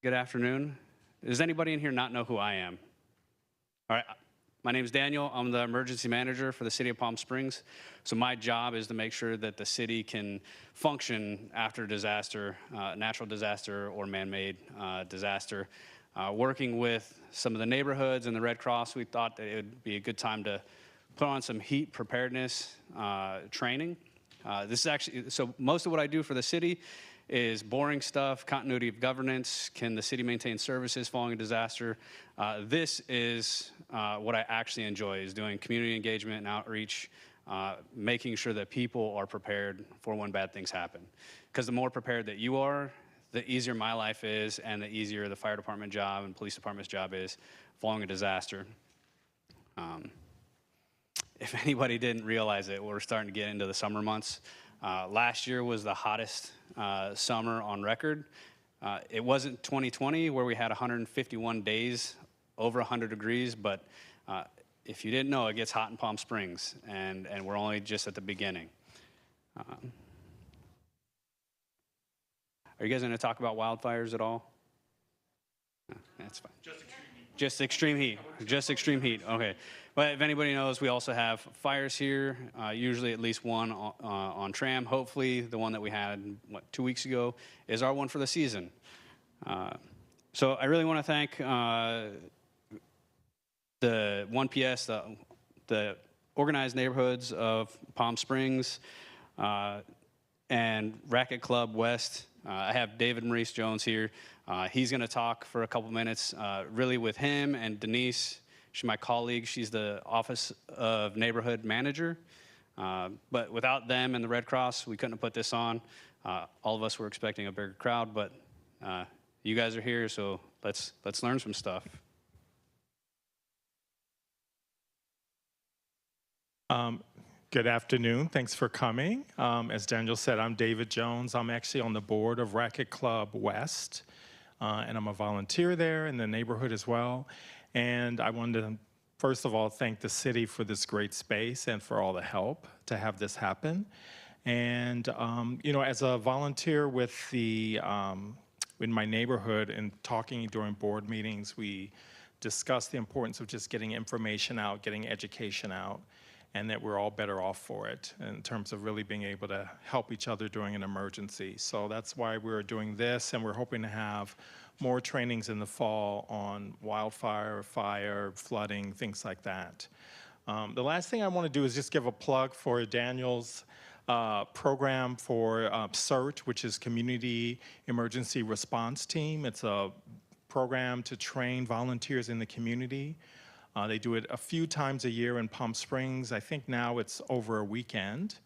Good afternoon. Does anybody in here not know who I am? All right. My name is Daniel. I'm the emergency manager for the city of Palm Springs. So my job is to make sure that the city can function after disaster, natural disaster or man-made disaster. Working with some of the neighborhoods and the Red Cross, we thought that it would be a good time to put on some heat preparedness training. This is actually, so most of what I do for the city is boring stuff, continuity of governance, can the city maintain services following a disaster. This is what I actually enjoy, is doing community engagement and outreach, making sure that people are prepared for when bad things happen. Because the more prepared that you are, the easier my life is, and the easier the fire department job and police department's job is following a disaster. If anybody didn't realize it, we're starting to get into the summer months. Last year was the hottest summer on record. It wasn't 2020 where we had 151 days over 100 degrees, but if you didn't know, it gets hot in Palm Springs, and we're only just at the beginning. Are you guys going to talk about wildfires at all? No, that's fine. Just extreme heat. Just extreme heat. Okay. But if anybody knows, we also have fires here, usually at least one on tram. Hopefully, the one that we had, 2 weeks ago, is our one for the season. So I really want to thank the 1PS, the organized neighborhoods of Palm Springs, and Racquet Club West. I have David Maurice Jones here. He's going to talk for a couple minutes, really with him and Denise. She's my colleague. She's the Office of Neighborhood Manager. But without them and the Red Cross, we couldn't have put this on. All of us were expecting a bigger crowd, but you guys are here, so let's learn some stuff. Good afternoon. Thanks for coming. As Daniel said, I'm David Jones. I'm actually on the board of Racquet Club West, and I'm a volunteer there in the neighborhood as well. And I wanted to, first of all, thank the city for this great space and for all the help to have this happen. And, you know, as a volunteer with the, in my neighborhood and talking during board meetings, we discussed the importance of just getting information out, getting education out, and that we're all better off for it in terms of really being able to help each other during an emergency. So that's why we're doing this, and we're hoping to have more trainings in the fall on wildfire, fire, flooding, things like that. The last thing I want to do is just give a plug for Daniel's program for CERT, which is Community Emergency Response Team. It's a program to train volunteers in the community. They do it a few times a year in Palm Springs. I think now it's over a weekend.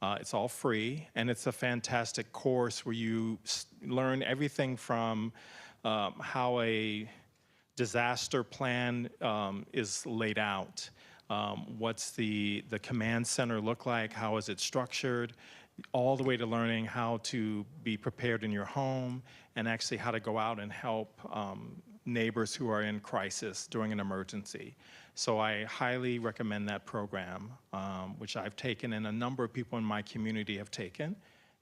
It's all free, and it's a fantastic course where you learn everything from how a disaster plan is laid out. What's the command center look like? How is it structured? All the way to learning how to be prepared in your home and actually how to go out and help neighbors who are in crisis during an emergency. So I highly recommend that program, which I've taken and a number of people in my community have taken.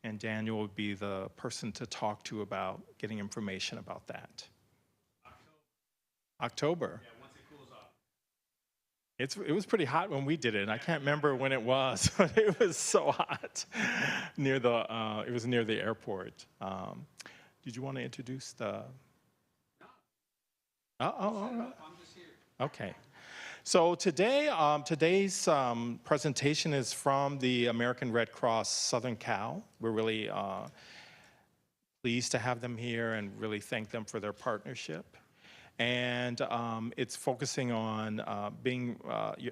And Daniel would be the person to talk to about getting information about that. October. Yeah, once it cools off. It was pretty hot when we did it. And I can't remember when it was, but it was so hot near the. It was near the airport. Did you want to introduce the? No. I'm just here. Okay. So today, today's presentation is from the American Red Cross Southern Cal. We're really pleased to have them here and really thank them for their partnership. And it's focusing on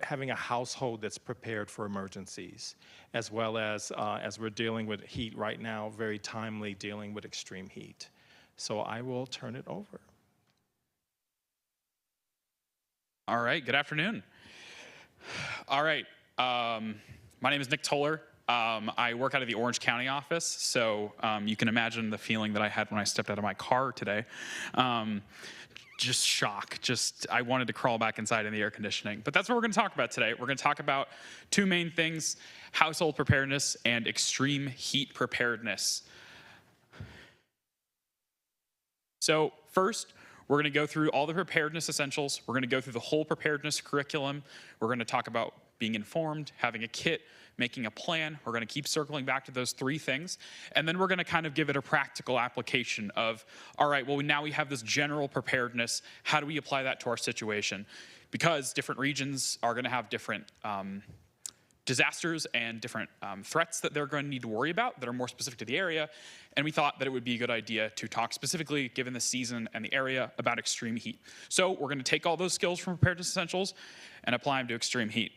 having a household that's prepared for emergencies, as well as we're dealing with heat right now, very timely dealing with extreme heat. So I will turn it over. All right, good afternoon. All right, my name is Nick Toller. I work out of the Orange County office, so you can imagine the feeling that I had when I stepped out of my car today. Just shock, I wanted to crawl back inside in the air conditioning. But that's what we're gonna talk about today. We're gonna talk about two main things: household preparedness and extreme heat preparedness. So First, we're going to go through all the preparedness essentials. We're going to go through the whole preparedness curriculum. We're going to talk about being informed, having a kit, making a plan. We're going to keep circling back to those 3 things. And then we're going to kind of give it a practical application of, all right, well, now we have this general preparedness. How do we apply that to our situation? Because different regions are going to have different disasters and different threats that they're going to need to worry about that are more specific to the area. And we thought that it would be a good idea to talk specifically, given the season and the area, about extreme heat. So we're going to take all those skills from preparedness essentials and apply them to extreme heat.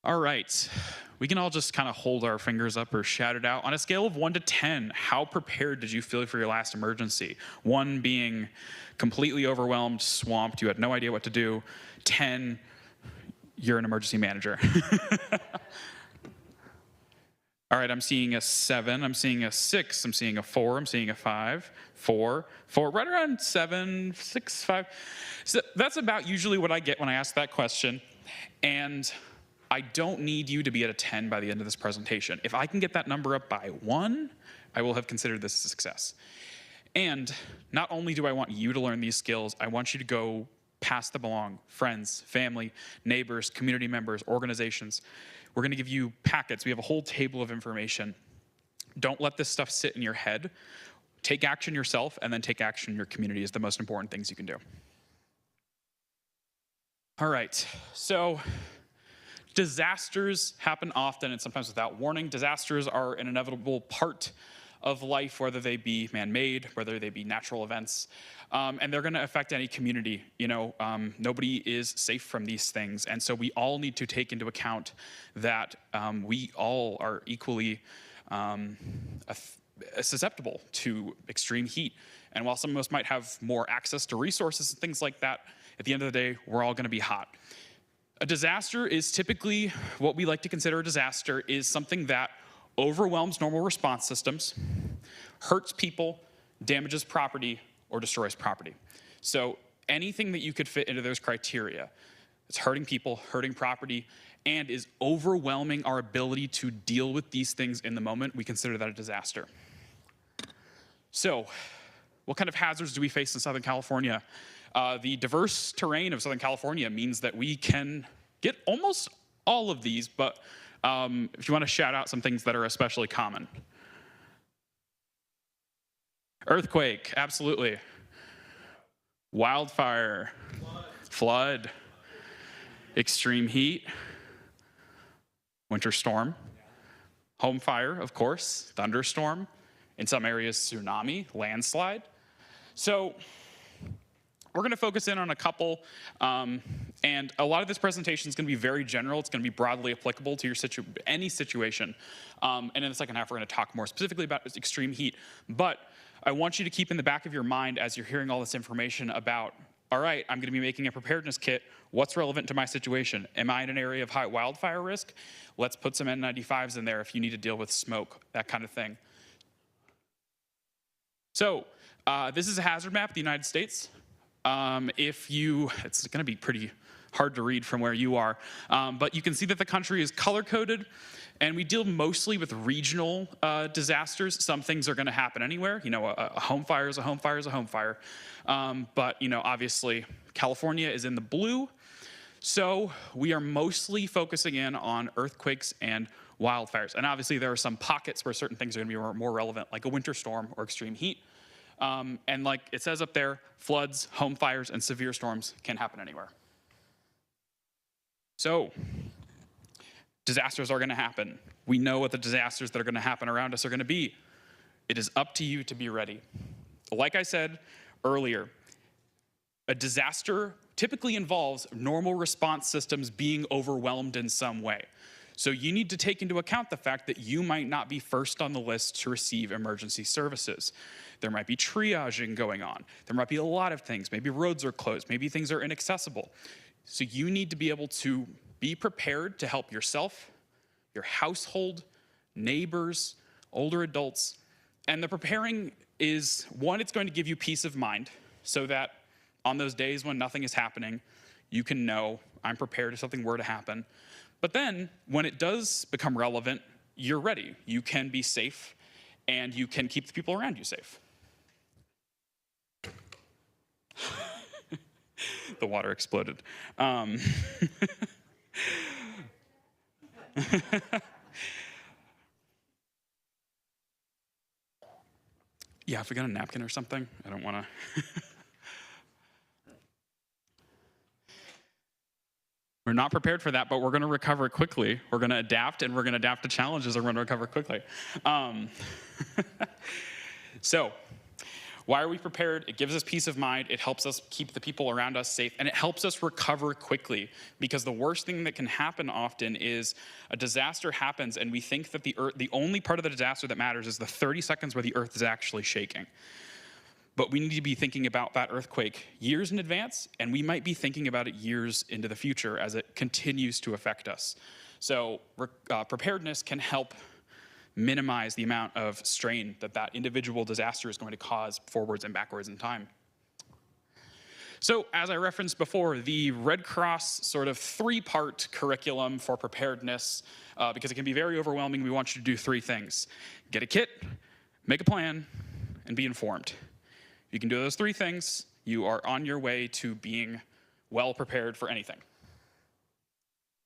All right, we can all just kind of hold our fingers up or shout it out. On a scale of 1 to 10, how prepared did you feel for your last emergency? 1 being completely overwhelmed, swamped, you had no idea what to do. 10, you're an emergency manager. All right, I'm seeing a 7, I'm seeing a 6, I'm seeing a 4, I'm seeing a 5, 4, right around 7, 6, 5. So that's about usually what I get when I ask that question. And I don't need you to be at a 10 by the end of this presentation. If I can get that number up by 1, I will have considered this a success. And not only do I want you to learn these skills, I want you to go pass them along. Friends, family, neighbors, community members, organizations. We're going to give you packets. We have a whole table of information. Don't let this stuff sit in your head. Take action yourself, and then take action in your community is the most important things you can do. All right, so disasters happen often and sometimes without warning. Disasters are an inevitable part of life, whether they be man-made, whether they be natural events, and they're going to affect any community. Nobody is safe from these things, and so we all need to take into account that we all are equally susceptible to extreme heat. And while some of us might have more access to resources and things like that, at the end of the day, we're all going to be hot. A disaster is typically, what we like to consider a disaster is something that overwhelms normal response systems, hurts people, damages property, or destroys property. So anything that you could fit into those criteria, it's hurting people, hurting property, and is overwhelming our ability to deal with these things in the moment, we consider that a disaster. So what kind of hazards do we face in Southern California? The diverse terrain of Southern California means that we can get almost all of these, but if you want to shout out some things that are especially common. Earthquake, absolutely. Wildfire, flood, extreme heat, winter storm, home fire, of course, thunderstorm, in some areas tsunami, landslide. So we're going to focus in on a couple, and a lot of this presentation is going to be very general. It's going to be broadly applicable to your any situation. And in the second half, we're going to talk more specifically about extreme heat. But I want you to keep in the back of your mind as you're hearing all this information about, all right, I'm going to be making a preparedness kit. What's relevant to my situation? Am I in an area of high wildfire risk? Let's put some N95s in there if you need to deal with smoke, that kind of thing. So this is a hazard map of the United States. It's going to be pretty hard to read from where you are, but you can see that the country is color-coded, and we deal mostly with regional disasters. Some things are going to happen anywhere. A home fire is a home fire is a home fire. But, obviously, California is in the blue, so we are mostly focusing in on earthquakes and wildfires. And obviously, there are some pockets where certain things are going to be more relevant, like a winter storm or extreme heat. And like it says up there, floods, home fires, and severe storms can happen anywhere. So, disasters are going to happen. We know what the disasters that are going to happen around us are going to be. It is up to you to be ready. Like I said earlier, a disaster typically involves normal response systems being overwhelmed in some way. So you need to take into account the fact that you might not be first on the list to receive emergency services. There might be triaging going on. There might be a lot of things. Maybe roads are closed. Maybe things are inaccessible. So you need to be able to be prepared to help yourself, your household, neighbors, older adults. And the preparing is, one, it's going to give you peace of mind so that on those days when nothing is happening, you can know, I'm prepared if something were to happen. But then, when it does become relevant, you're ready. You can be safe, and you can keep the people around you safe. the water exploded. Yeah, if we got a napkin or something, I don't want to. We're not prepared for that, but we're going to recover quickly. We're going to adapt, and we're going to adapt to challenges, and we're going to recover quickly. So, why are we prepared? It gives us peace of mind. It helps us keep the people around us safe, and it helps us recover quickly, because the worst thing that can happen often is a disaster happens, and we think that the only part of the disaster that matters is the 30 seconds where the earth is actually shaking. But we need to be thinking about that earthquake years in advance, and we might be thinking about it years into the future as it continues to affect us. So preparedness can help minimize the amount of strain that individual disaster is going to cause forwards and backwards in time. So as I referenced before, the Red Cross sort of 3-part curriculum for preparedness, because it can be very overwhelming, we want you to do 3 things. Get a kit, make a plan, and be informed. If you can do those 3 things, you are on your way to being well prepared for anything.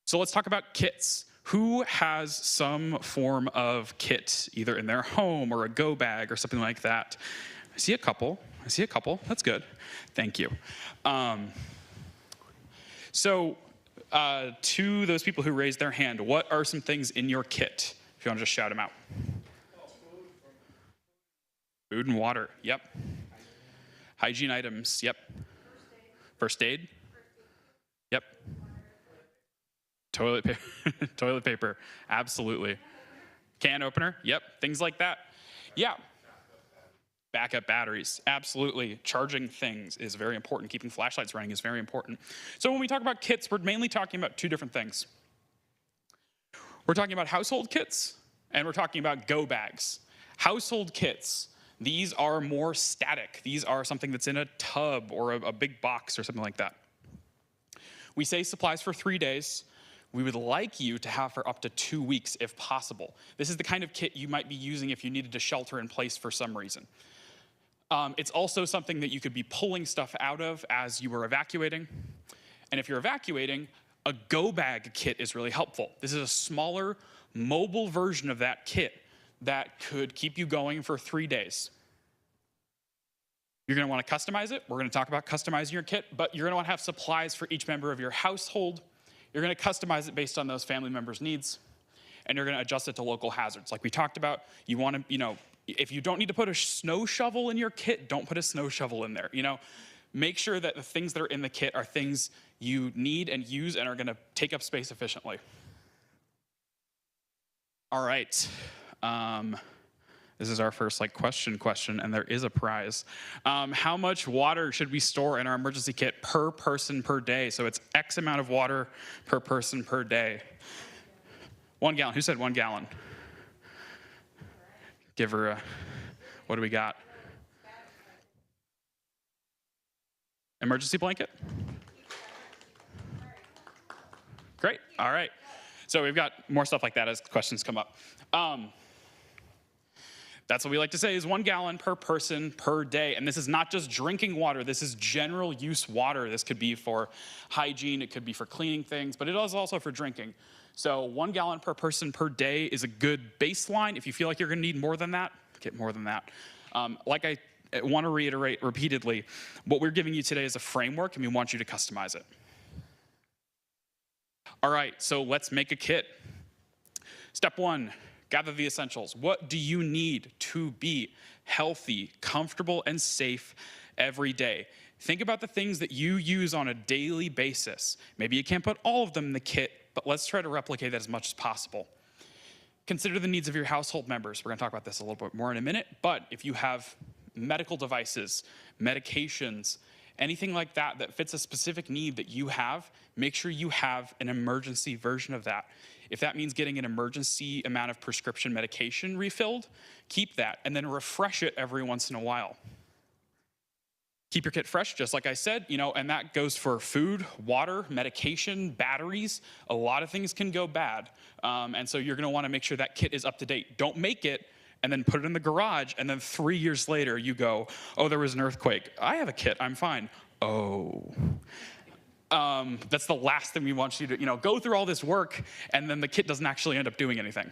So let's talk about kits. Who has some form of kit, either in their home or a go bag or something like that? I see a couple. That's good. Thank you. So to those people who raised their hand, what are some things in your kit? If you want to just shout them out. Food and water. Yep. Hygiene items. Yep. First aid. Yep. Toilet paper. Toilet paper. Absolutely. Can opener. Yep. Things like that. Yeah. Backup batteries. Absolutely. Charging things is very important. Keeping flashlights running is very important. So when we talk about kits, we're mainly talking about 2 different things. We're talking about household kits, and we're talking about go bags. Household kits. These are more static. These are something that's in a tub or a big box or something like that. We say supplies for 3 days. We would like you to have for up to 2 weeks if possible. This is the kind of kit you might be using if you needed to shelter in place for some reason. It's also something that you could be pulling stuff out of as you were evacuating. And if you're evacuating, a go bag kit is really helpful. This is a smaller, mobile version of that kit that could keep you going for 3 days. You're going to want to customize it. We're going to talk about customizing your kit, but you're going to want to have supplies for each member of your household. You're going to customize it based on those family members' needs, and you're going to adjust it to local hazards. Like we talked about, you want to, if you don't need to put a snow shovel in your kit, don't put a snow shovel in there. Make sure that the things that are in the kit are things you need and use and are going to take up space efficiently. All right. This is our first question, and there is a prize. How much water should we store in our emergency kit per person per day? So it's X amount of water per person per day. 1 gallon. Who said 1 gallon? Give her a, what do we got? Emergency blanket? Great. All right. So we've got more stuff like that as questions come up. That's what we like to say is 1 gallon per person per day. And this is not just drinking water. This is general use water. This could be for hygiene. It could be for cleaning things, but it is also for drinking. So 1 gallon per person per day is a good baseline. If you feel like you're going to need more than that, get more than that. Like I want to reiterate repeatedly, what we're giving you today is a framework, and we want you to customize it. All right, so let's make a kit. Step 1. Gather the essentials. What do you need to be healthy, comfortable, and safe every day? Think about the things that you use on a daily basis. Maybe you can't put all of them in the kit, but let's try to replicate that as much as possible. Consider the needs of your household members. We're going to talk about this a little bit more in a minute, but if you have medical devices, medications, anything like that that fits a specific need that you have, make sure you have an emergency version of that. If that means getting an emergency amount of prescription medication refilled, keep that and then refresh it every once in a while. Keep your kit fresh, just like I said, and that goes for food, water, medication, batteries. A lot of things can go bad. And so you're gonna wanna make sure that kit is up to date. Don't make it and then put it in the garage, and then 3 years later you go, oh, there was an earthquake. I have a kit, I'm fine. Oh, That's the last thing we want you to, go through all this work, and then the kit doesn't actually end up doing anything.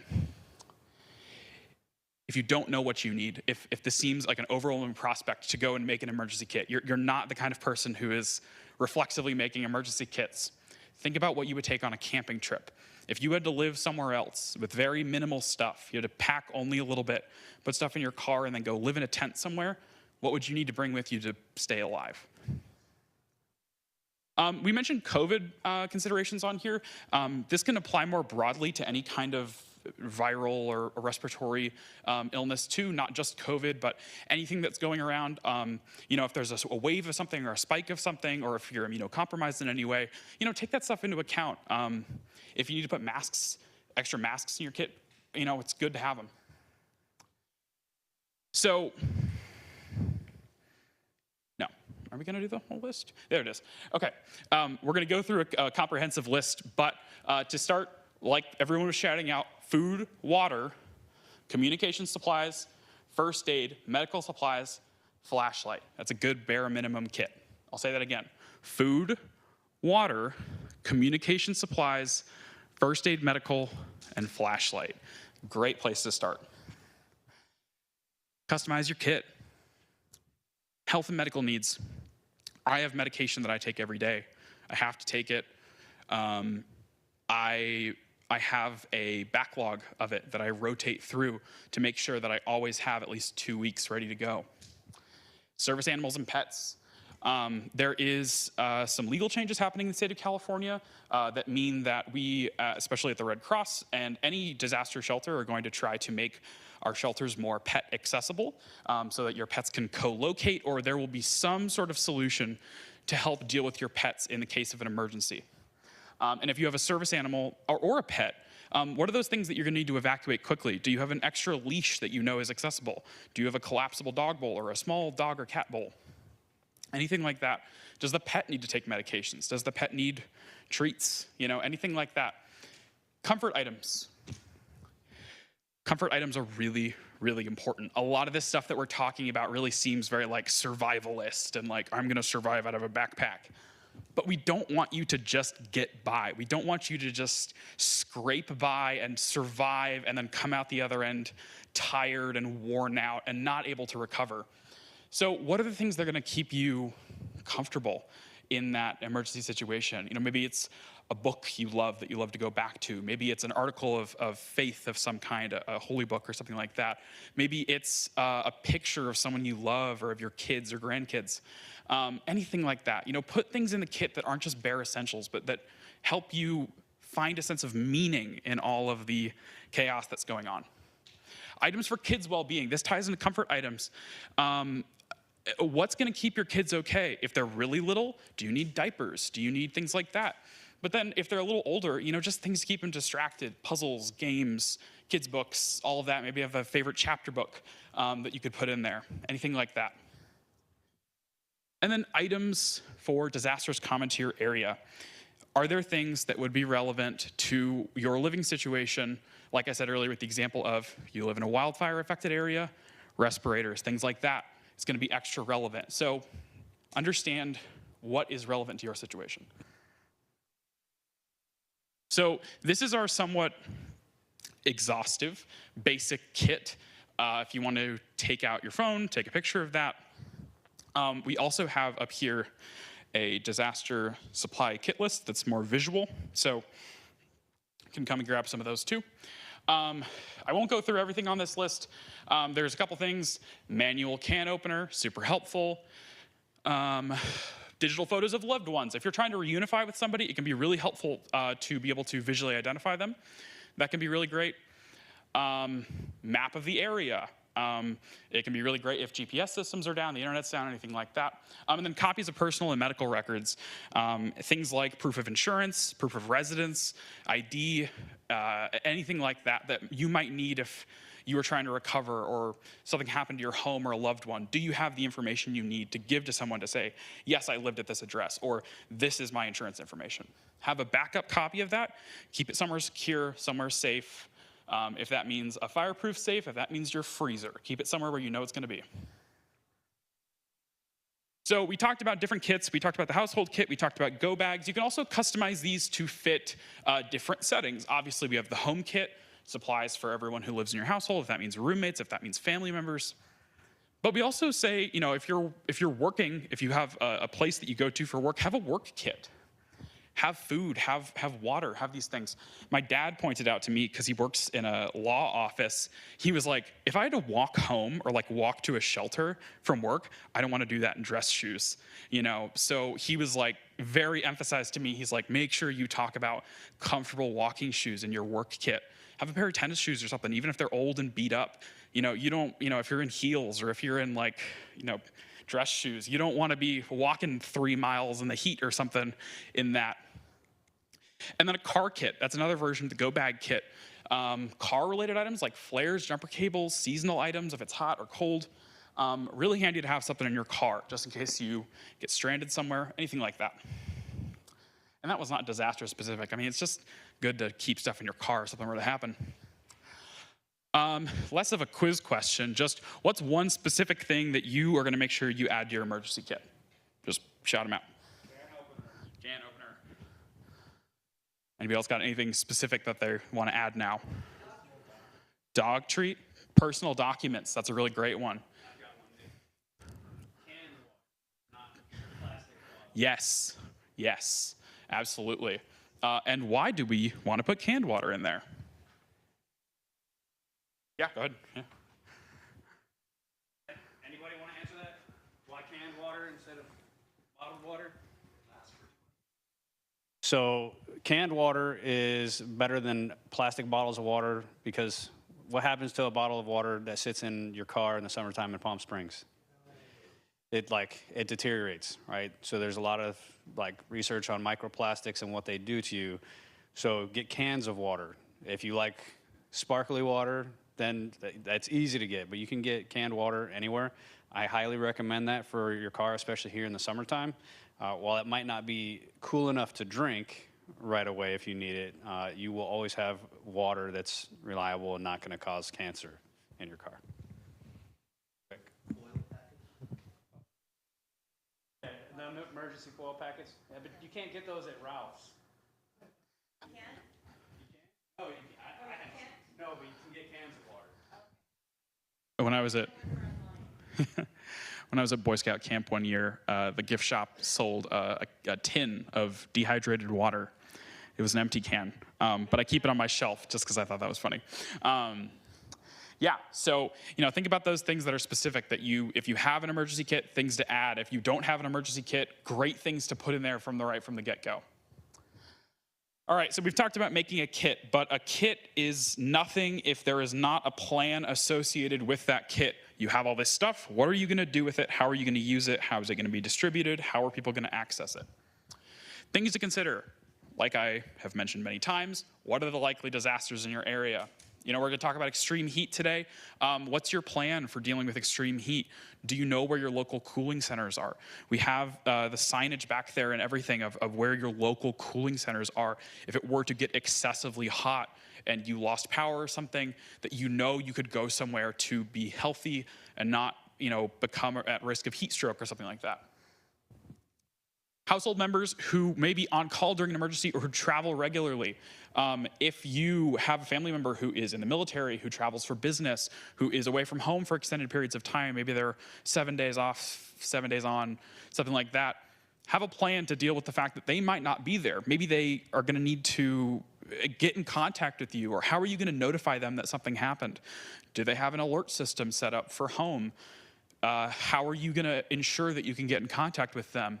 If you don't know what you need, if this seems like an overwhelming prospect to go and make an emergency kit, you're not the kind of person who is reflexively making emergency kits. Think about what you would take on a camping trip. If you had to live somewhere else with very minimal stuff, you had to pack only a little bit, put stuff in your car, and then go live in a tent somewhere, what would you need to bring with you to stay alive? We mentioned COVID considerations on here. This can apply more broadly to any kind of viral or respiratory illness too, not just COVID, but anything that's going around. If there's a wave of something or a spike of something, or if you're immunocompromised in any way, take that stuff into account. If you need to put extra masks in your kit, it's good to have them. So, no, are we gonna do the whole list? There it is. Okay, we're gonna go through a comprehensive list, but to start, like everyone was shouting out, food, water, communication supplies, first aid, medical supplies, flashlight. That's a good bare minimum kit. I'll say that again. Food, water, communication supplies, first aid, medical, and flashlight. Great place to start. Customize your kit. Health and medical needs. I have medication that I take every day. I have to take it. I have a backlog of it that I rotate through to make sure that I always have at least 2 weeks ready to go. Service animals and pets. There is some legal changes happening in the state of California that mean that we, especially at the Red Cross and any disaster shelter, are going to try to make our shelters more pet accessible so that your pets can co-locate, or there will be some sort of solution to help deal with your pets in the case of an emergency. And if you have a service animal or a pet, what are those things that you're gonna need to evacuate quickly? Do you have an extra leash that you know is accessible? Do you have a collapsible dog bowl or a small dog or cat bowl? Anything like that. Does the pet need to take medications? Does the pet need treats? Anything like that. Comfort items. Comfort items are really, really important. A lot of this stuff that we're talking about really seems very like survivalist and like, I'm gonna survive out of a backpack. But we don't want you to just get by. We don't want you to just scrape by and survive and then come out the other end tired and worn out and not able to recover. So what are the things that are gonna keep you comfortable in that emergency situation? Maybe it's a book you love that you love to go back to. Maybe it's an article of faith of some kind, a holy book or something like that. Maybe it's a picture of someone you love or of your kids or grandkids. Anything like that. Put things in the kit that aren't just bare essentials, but that help you find a sense of meaning in all of the chaos that's going on. Items for kids' well-being. This ties into comfort items. What's gonna keep your kids okay? If they're really little, do you need diapers? Do you need things like that? But then if they're a little older, just things to keep them distracted, puzzles, games, kids' books, all of that. Maybe you have a favorite chapter book that you could put in there, anything like that. And then items for disasters common to your area. Are there things that would be relevant to your living situation? Like I said earlier with the example of you live in a wildfire affected area, respirators, things like that. It's gonna be extra relevant. So understand what is relevant to your situation. So this is our somewhat exhaustive, basic kit. If you want to take out your phone, take a picture of that. We also have up here a disaster supply kit list that's more visual. So you can come and grab some of those too. I won't go through everything on this list. There's a couple things. Manual can opener, super helpful. Digital photos of loved ones. If you're trying to reunify with somebody, it can be really helpful to be able to visually identify them. That can be really great. Map of the area. It can be really great if GPS systems are down, the internet's down, anything like that. And then copies of personal and medical records. Things like proof of insurance, proof of residence, ID, anything like that that you might need if you were trying to recover or something happened to your home or a loved one. Do you have the information you need to give to someone to say, yes, I lived at this address, or this is my insurance information? Have a backup copy of that. Keep it somewhere secure, somewhere safe. If that means a fireproof safe, if that means your freezer, keep it somewhere where you know it's gonna be. So we talked about different kits. We talked about the household kit. We talked about go bags. You can also customize these to fit different settings. Obviously, we have the home kit, supplies for everyone who lives in your household, if that means roommates, if that means family members. But we also say, you know, if you're working, if you have a place that you go to for work, have a work kit. Have food, have water, have these things. My dad pointed out to me, because he works in a law office, he was like, if I had to walk home or like walk to a shelter from work, I don't want to do that in dress shoes, you know? So he was like, very emphasized to me, he's like, make sure you talk about comfortable walking shoes in your work kit. Have a pair of tennis shoes or something, even if they're old and beat up. You know, you don't, you know, if you're in heels or if you're in like, you know, dress shoes, you don't want to be walking 3 miles in the heat or something in that. And then a car kit, that's another version of the go bag kit. Car-related items like flares, jumper cables, seasonal items if it's hot or cold. Really handy to have something in your car, just in case you get stranded somewhere, anything like that. And that was not disaster specific. I mean, it's just good to keep stuff in your car if something were to happen. Less of a quiz question, just what's one specific thing that you are gonna make sure you add to your emergency kit? Just shout them out. Can opener. Anybody else got anything specific that they want to add now? Dog treat, personal documents. That's a really great one. Yes, yes, absolutely. And why do we want to put canned water in there? Yeah, go ahead. Yeah. Anybody want to answer that? Why canned water instead of bottled water? So canned water is better than plastic bottles of water because what happens to a bottle of water that sits in your car in the summertime in Palm Springs? It deteriorates, right? So there's a lot of like research on microplastics and what they do to you. So get cans of water. If you like sparkly water, then that's easy to get, but you can get canned water anywhere. I highly recommend that for your car, especially here in the summertime. While it might not be cool enough to drink right away if you need it, you will always have water that's reliable and not going to cause cancer in your car. Yeah, no emergency foil packets. Yeah, but you can't get those at Ralph's. You can? You can? No, no, but you can get cans of water. When I was at Boy Scout camp one year, the gift shop sold a tin of dehydrated water. It was an empty can, but I keep it on my shelf just because I thought that was funny. Yeah, so think about those things that are specific that if you have an emergency kit, things to add. If you don't have an emergency kit, great things to put in there from the get-go. All right, so we've talked about making a kit, but a kit is nothing if there is not a plan associated with that kit. You have all this stuff. What are you going to do with it? How are you going to use it? How is it going to be distributed? How are people going to access it? Things to consider, like I have mentioned many times, what are the likely disasters in your area? We're going to talk about extreme heat today. What's your plan for dealing with extreme heat? Do you know where your local cooling centers are? We have the signage back there and everything of where your local cooling centers are. If it were to get excessively hot and you lost power or something, that you could go somewhere to be healthy and not become at risk of heat stroke or something like that. Household members who may be on call during an emergency or who travel regularly. If you have a family member who is in the military, who travels for business, who is away from home for extended periods of time, maybe they're 7 days off, 7 days on, something like that, have a plan to deal with the fact that they might not be there. Maybe they are going to need to get in contact with you, or how are you going to notify them that something happened? Do they have an alert system set up for home? How are you going to ensure that you can get in contact with them?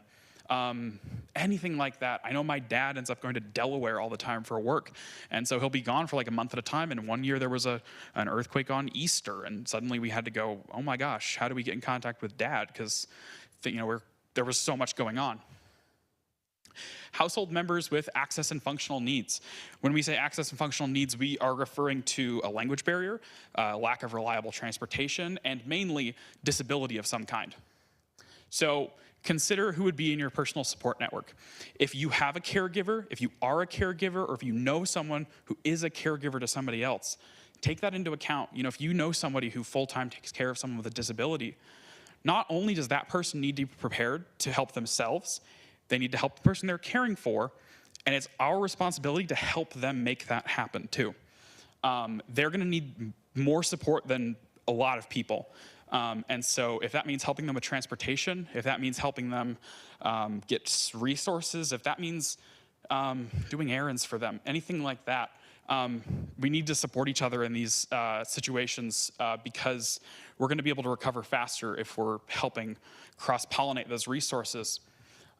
Anything like that. I know my dad ends up going to Delaware all the time for work, and so he'll be gone for like a month at a time. And one year there was an earthquake on Easter, and suddenly we had to go, oh my gosh, how do we get in contact with Dad? Because there was so much going on. Household members with access and functional needs. When we say access and functional needs, we are referring to a language barrier, lack of reliable transportation, and mainly disability of some kind. So consider who would be in your personal support network. If you have a caregiver, if you are a caregiver, or if you know someone who is a caregiver to somebody else, take that into account. If you know somebody who full-time takes care of someone with a disability, not only does that person need to be prepared to help themselves, they need to help the person they're caring for, and it's our responsibility to help them make that happen too. They're gonna need more support than a lot of people. And so if that means helping them with transportation, if that means helping them get resources, if that means doing errands for them, anything like that, we need to support each other in these situations because we're going to be able to recover faster if we're helping cross-pollinate those resources.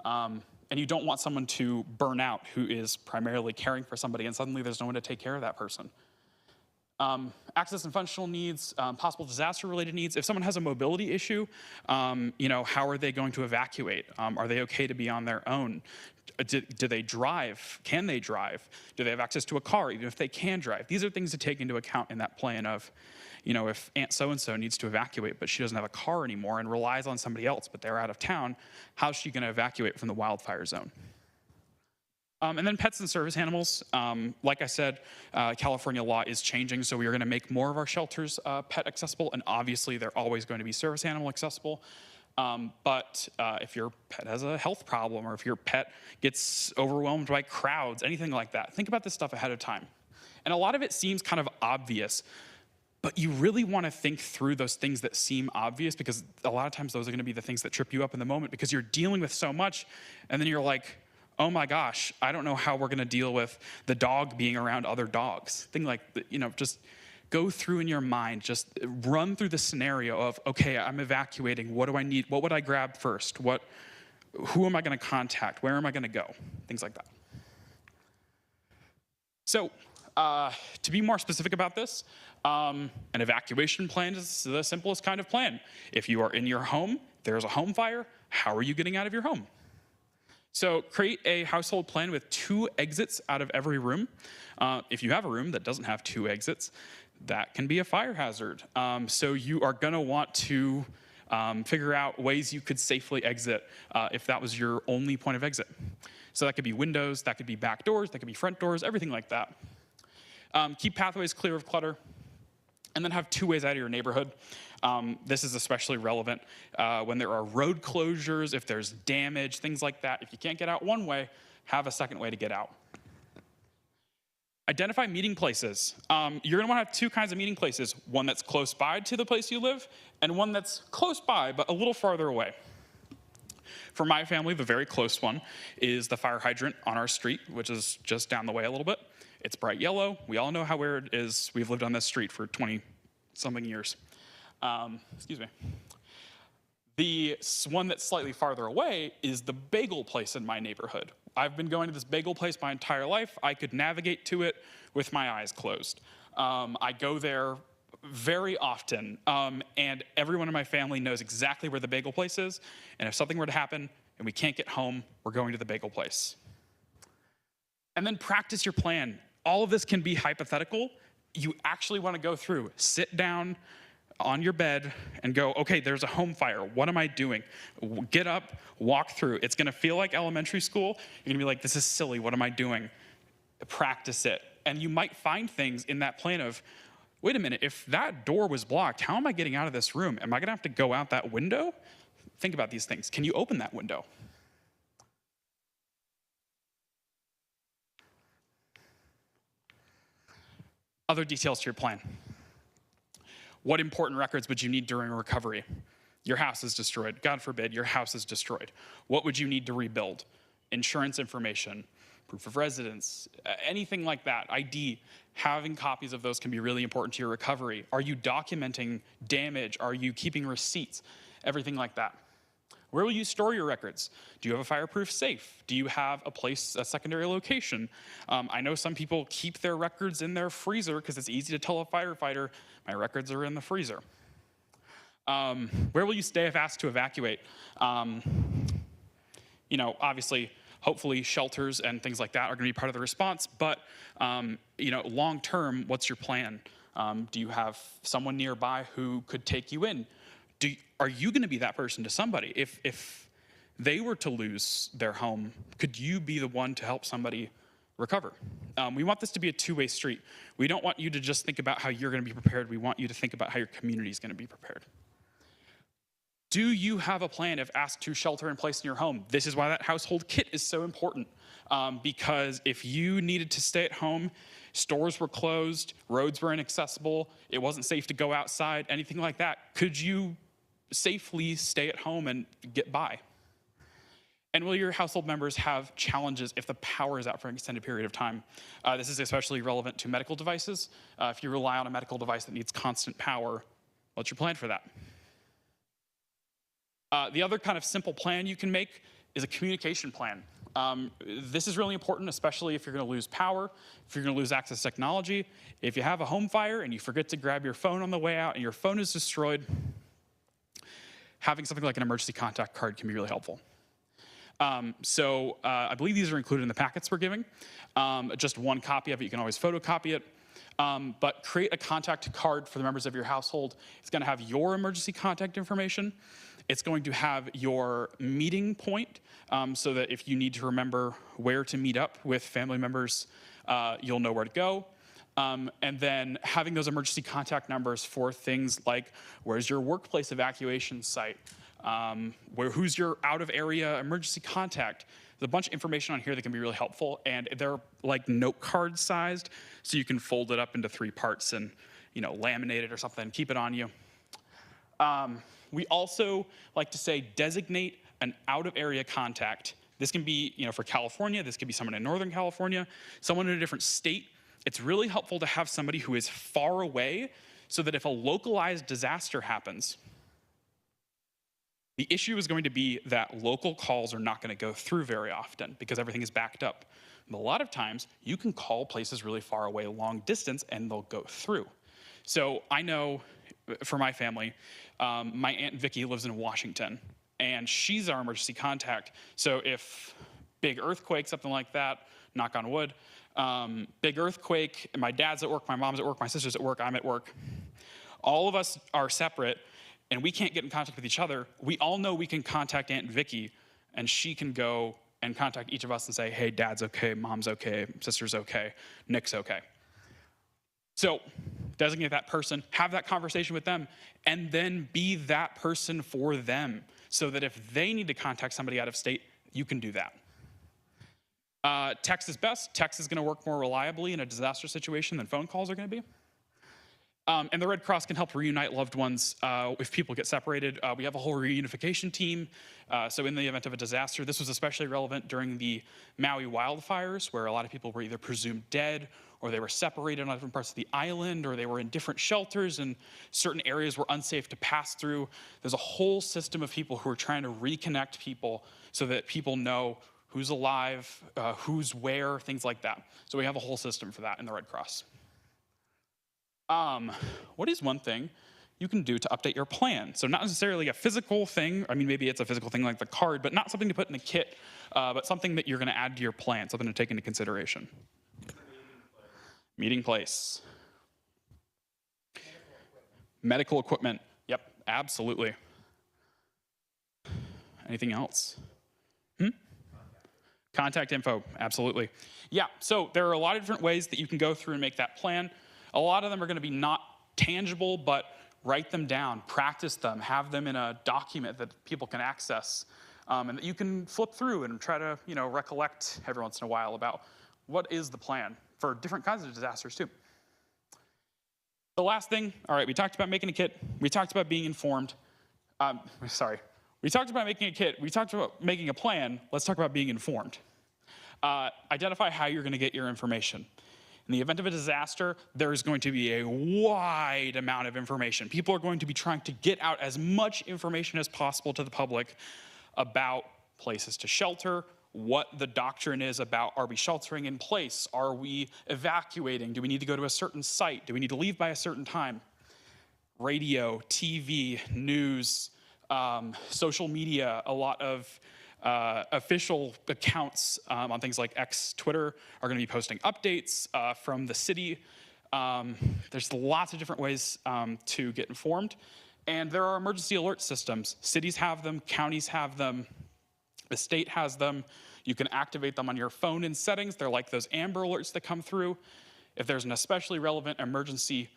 And you don't want someone to burn out who is primarily caring for somebody and suddenly there's no one to take care of that person. Access and functional needs, possible disaster-related needs. If someone has a mobility issue, how are they going to evacuate? Are they okay to be on their own? Do they drive? Can they drive? Do they have access to a car, even if they can drive? These are things to take into account in that plan of, if Aunt so-and-so needs to evacuate, but she doesn't have a car anymore and relies on somebody else, but they're out of town, how's she going to evacuate from the wildfire zone? And then pets and service animals. Like I said, California law is changing, so we are going to make more of our shelters pet accessible, and obviously they're always going to be service animal accessible. But if your pet has a health problem or if your pet gets overwhelmed by crowds, anything like that, think about this stuff ahead of time. And a lot of it seems kind of obvious, but you really want to think through those things that seem obvious because a lot of times those are going to be the things that trip you up in the moment because you're dealing with so much and then you're like, oh my gosh, I don't know how we're going to deal with the dog being around other dogs. Thing like, just go through in your mind, just run through the scenario of, okay, I'm evacuating. What do I need? What would I grab first? Who am I going to contact? Where am I going to go? Things like that. So to be more specific about this, an evacuation plan is the simplest kind of plan. If you are in your home, there's a home fire, how are you getting out of your home? So create a household plan with 2 exits out of every room. If you have a room that doesn't have 2 exits, that can be a fire hazard. So you are gonna want to figure out ways you could safely exit if that was your only point of exit. So that could be windows, that could be back doors, that could be front doors, everything like that. Keep pathways clear of clutter. And then have 2 ways out of your neighborhood. This is especially relevant when there are road closures, if there's damage, things like that. If you can't get out one way, have a second way to get out. Identify meeting places. You're gonna wanna have 2 kinds of meeting places, one that's close by to the place you live, and one that's close by, but a little farther away. For my family, the very close one is the fire hydrant on our street, which is just down the way a little bit. It's bright yellow. We all know how where it is. We've lived on this street for 20-something years. Excuse me. The one that's slightly farther away is the bagel place in my neighborhood. I've been going to this bagel place my entire life. I could navigate to it with my eyes closed. I go there very often, and everyone in my family knows exactly where the bagel place is, and if something were to happen and we can't get home, we're going to the bagel place. And then practice your plan. All of this can be hypothetical. You actually want to go through, sit down on your bed and go, okay, there's a home fire. What am I doing? Get up, walk through. It's going to feel like elementary school. You're going to be like, this is silly. What am I doing? Practice it. And you might find things in that plan of, wait a minute, if that door was blocked, how am I getting out of this room? Am I going to have to go out that window? Think about these things. Can you open that window? Other details to your plan. What important records would you need during recovery? Your house is destroyed. God forbid, your house is destroyed. What would you need to rebuild? Insurance information, proof of residence, anything like that, ID. Having copies of those can be really important to your recovery. Are you documenting damage? Are you keeping receipts? Everything like that. Where will you store your records? Do you have a fireproof safe? Do you have a secondary location? I know some people keep their records in their freezer because it's easy to tell a firefighter, my records are in the freezer. Where will you stay if asked to evacuate? Obviously, hopefully shelters and things like that are gonna be part of the response, but long term, what's your plan? Do you have someone nearby who could take you in? Are you going to be that person to somebody? If they were to lose their home, could you be the one to help somebody recover? We want this to be a 2-way street. We don't want you to just think about how you're going to be prepared. We want you to think about how your community is going to be prepared. Do you have a plan if asked to shelter in place in your home? This is why that household kit is so important. Because if you needed to stay at home, stores were closed, roads were inaccessible, it wasn't safe to go outside, anything like that, could you safely stay at home and get by? And will your household members have challenges if the power is out for an extended period of time? This is especially relevant to medical devices. If you rely on a medical device that needs constant power, what's your plan for that? The other kind of simple plan you can make is a communication plan. This is really important, especially if you're going to lose power, if you're going to lose access to technology. If you have a home fire and you forget to grab your phone on the way out and your phone is destroyed, having something like an emergency contact card can be really helpful. I believe these are included in the packets we're giving. Just one copy of it, you can always photocopy it. But create a contact card for the members of your household. It's going to have your emergency contact information. It's going to have your meeting point, so that if you need to remember where to meet up with family members, you'll know where to go. And then having those emergency contact numbers for things like, where's your workplace evacuation site? Who's your out of area emergency contact? There's a bunch of information on here that can be really helpful, and they're like note card sized, so you can fold it up into 3 parts and laminate it or something, keep it on you. We also like to say designate an out of area contact. This can be for California, this could be someone in Northern California, someone in a different state. It's really helpful to have somebody who is far away so that if a localized disaster happens, the issue is going to be that local calls are not going to go through very often because everything is backed up. And a lot of times, you can call places really far away, long distance, and they'll go through. So I know for my family, my Aunt Vicky lives in Washington, and she's our emergency contact. So if big earthquake, something like that, knock on wood, big earthquake, and my dad's at work, my mom's at work, my sister's at work, I'm at work, all of us are separate, and we can't get in contact with each other. We all know we can contact Aunt Vicky, and she can go and contact each of us and say, hey, dad's okay, mom's okay, sister's okay, Nick's okay. So designate that person, have that conversation with them, and then be that person for them so that if they need to contact somebody out of state, you can do that. Text is best. Text is going to work more reliably in a disaster situation than phone calls are going to be. And the Red Cross can help reunite loved ones if people get separated. We have a whole reunification team. So in the event of a disaster, this was especially relevant during the Maui wildfires, where a lot of people were either presumed dead, or they were separated on different parts of the island, or they were in different shelters, and certain areas were unsafe to pass through. There's a whole system of people who are trying to reconnect people so that people know who's alive, who's where, things like that. So we have a whole system for that in the Red Cross. What is one thing you can do to update your plan? So not necessarily a physical thing. I mean, maybe it's a physical thing like the card, but not something to put in a kit, but something that you're going to add to your plan, something to take into consideration. Meeting place. Medical equipment. Yep, absolutely. Anything else? Contact info, absolutely. Yeah, so there are a lot of different ways that you can go through and make that plan. A lot of them are going to be not tangible, but write them down, practice them, have them in a document that people can access, and that you can flip through and try to, recollect every once in a while about what is the plan for different kinds of disasters too. The last thing, all right, we talked about making a kit. We talked about being informed. We talked about making a kit. We talked about making a plan. Let's talk about being informed. Identify how you're going to get your information. In the event of a disaster, there is going to be a wide amount of information. People are going to be trying to get out as much information as possible to the public about places to shelter, what the doctrine is about, are we sheltering in place? Are we evacuating? Do we need to go to a certain site? Do we need to leave by a certain time? Radio, TV, news, social media, a lot of official accounts on things like X, Twitter are going to be posting updates from the city. There's lots of different ways to get informed. And there are emergency alert systems. Cities have them, counties have them, the state has them. You can activate them on your phone in settings. They're like those Amber alerts that come through. If there's an especially relevant emergency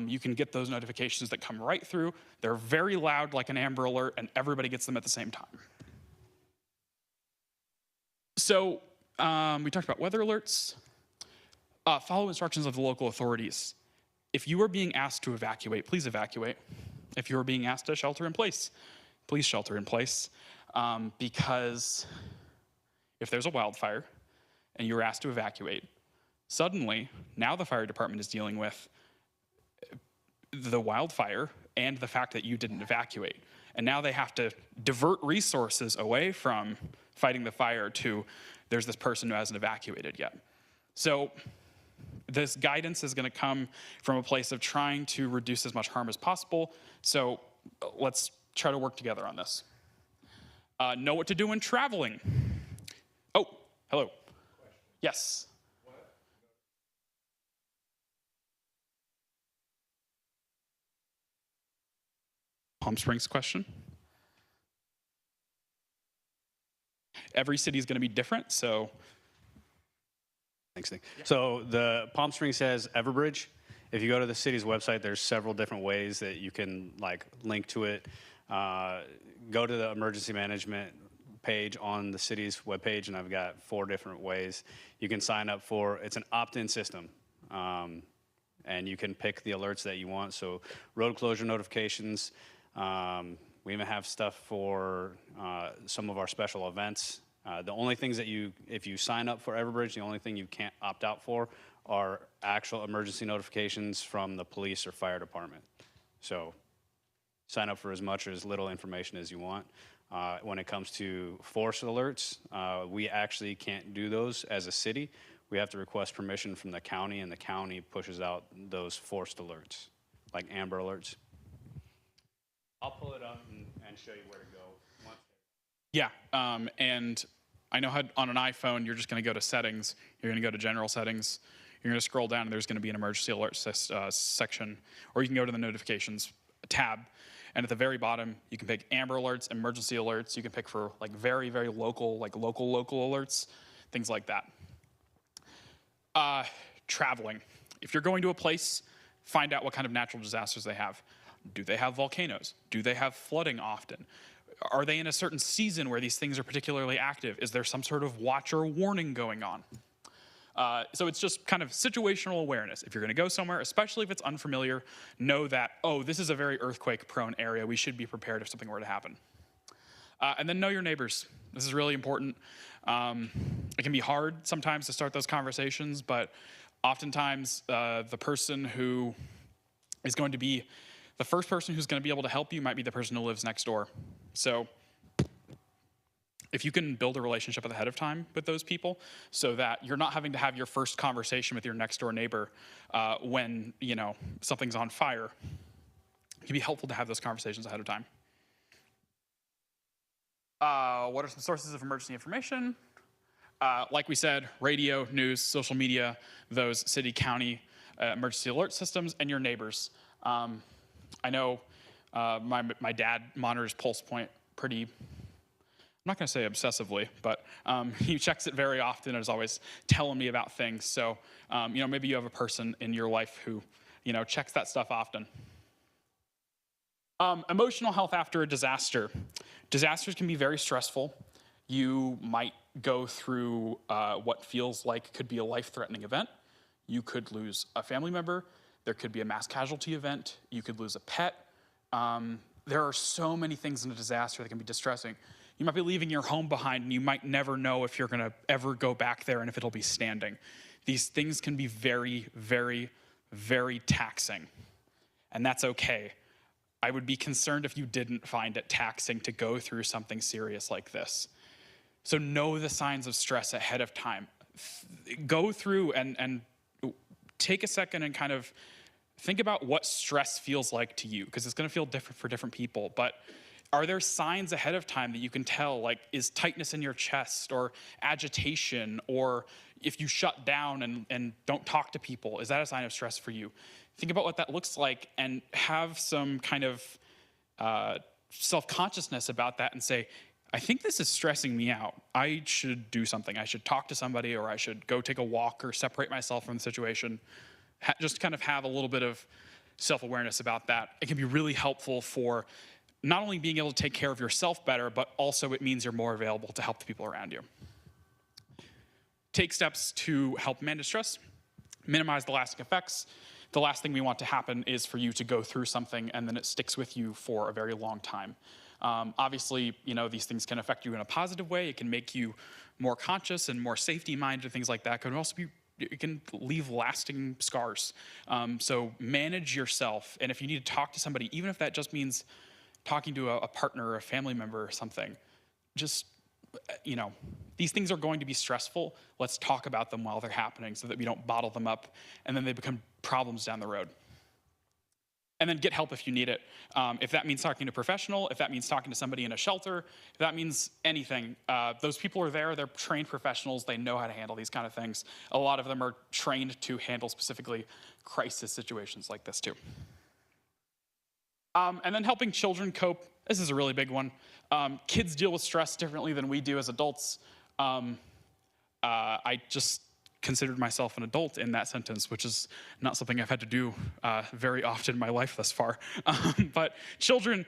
You can get those notifications that come right through. They're very loud, like an Amber Alert, and everybody gets them at the same time. So we talked about weather alerts. Follow instructions of the local authorities. If you are being asked to evacuate, please evacuate. If you are being asked to shelter in place, please shelter in place. Because if there's a wildfire and you're asked to evacuate, suddenly, now the fire department is dealing with the wildfire and the fact that you didn't evacuate. And now they have to divert resources away from fighting the fire to there's this person who hasn't evacuated yet. So this guidance is going to come from a place of trying to reduce as much harm as possible. So let's try to work together on this. Know what to do when traveling. Oh, hello. Yes. Palm Springs question. Every city is going to be different, so. Thanks, Nick. Yeah. So the Palm Springs has Everbridge. If you go to the city's website, there's several different ways that you can link to it. Go to the emergency management page on the city's webpage, and I've got 4 different ways. You can sign up for, it's an opt-in system. And you can pick the alerts that you want. So road closure notifications. We even have stuff for some of our special events. The only things that if you sign up for Everbridge, the only thing you can't opt out for are actual emergency notifications from the police or fire department. So sign up for as much or as little information as you want. When it comes to force alerts, we actually can't do those as a city. We have to request permission from the county, and the county pushes out those forced alerts, like Amber Alerts. I'll pull it up and show you where to go. Yeah, and I know how on an iPhone, you're just going to go to settings. You're going to go to general settings. You're going to scroll down, and there's going to be an emergency alert section, or you can go to the notifications tab. And at the very bottom, you can pick Amber Alerts, emergency alerts. You can pick for very, very local, local alerts, things like that. Traveling. If you're going to a place, find out what kind of natural disasters they have. Do they have volcanoes? Do they have flooding often? Are they in a certain season where these things are particularly active? Is there some sort of watch or warning going on? So it's just kind of situational awareness. If you're going to go somewhere, especially if it's unfamiliar, know that, oh, this is a very earthquake-prone area. We should be prepared if something were to happen. And then know your neighbors. This is really important. It can be hard sometimes to start those conversations, but oftentimes the person who is going to be the first person who's going to be able to help you might be the person who lives next door. So if you can build a relationship ahead of time with those people so that you're not having to have your first conversation with your next door neighbor when something's on fire, it can be helpful to have those conversations ahead of time. What are some sources of emergency information? Like we said, radio, news, social media, those city, county emergency alert systems, and your neighbors. I know my dad monitors pulse point pretty, I'm not going to say obsessively, but he checks it very often and is always telling me about things. So, maybe you have a person in your life who, checks that stuff often. Emotional health after a disaster. Disasters can be very stressful. You might go through what feels like could be a life-threatening event. You could lose a family member. There could be a mass casualty event. You could lose a pet. There are so many things in a disaster that can be distressing. You might be leaving your home behind, and you might never know if you're going to ever go back there and if it'll be standing. These things can be very, very, very taxing, and that's okay. I would be concerned if you didn't find it taxing to go through something serious like this. So know the signs of stress ahead of time. Go through and take a second and kind of think about what stress feels like to you, because it's going to feel different for different people. But are there signs ahead of time that you can tell, like is tightness in your chest or agitation, or if you shut down and don't talk to people, is that a sign of stress for you? Think about what that looks like and have some kind of self-consciousness about that and say, I think this is stressing me out. I should do something. I should talk to somebody, or I should go take a walk or separate myself from the situation. Just kind of have a little bit of self-awareness about that. It can be really helpful for not only being able to take care of yourself better, but also it means you're more available to help the people around you. Take steps to help manage stress, minimize the lasting effects. The last thing we want to happen is for you to go through something and then it sticks with you for a very long time. Obviously, these things can affect you in a positive way. It can make you more conscious and more safety-minded, things like that. It can leave lasting scars. So manage yourself. And if you need to talk to somebody, even if that just means talking to a partner or a family member or something, just, these things are going to be stressful. Let's talk about them while they're happening so that we don't bottle them up and then they become problems down the road. And then get help if you need it. If that means talking to a professional, if that means talking to somebody in a shelter, if that means anything, those people are there, they're trained professionals, they know how to handle these kind of things. A lot of them are trained to handle specifically crisis situations like this too. And then helping children cope, this is a really big one. Kids deal with stress differently than we do as adults. I just considered myself an adult in that sentence, which is not something I've had to do very often in my life thus far. But children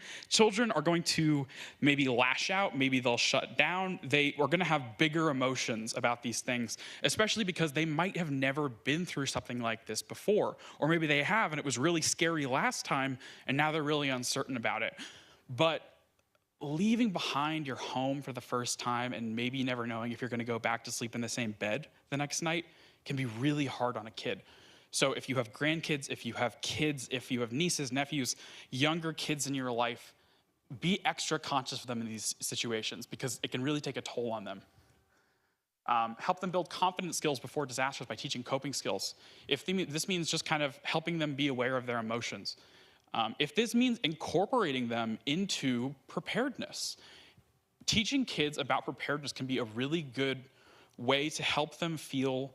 are going to maybe lash out, maybe they'll shut down. They are going to have bigger emotions about these things, especially because they might have never been through something like this before. Or maybe they have, and it was really scary last time, and now they're really uncertain about it. But leaving behind your home for the first time and maybe never knowing if you're going to go back to sleep in the same bed the next night can be really hard on a kid. So if you have grandkids, if you have kids, if you have nieces, nephews, younger kids in your life, be extra conscious of them in these situations because it can really take a toll on them. Help them build confidence skills before disasters by teaching coping skills. If this means just kind of helping them be aware of their emotions. If this means incorporating them into preparedness, teaching kids about preparedness can be a really good way to help them feel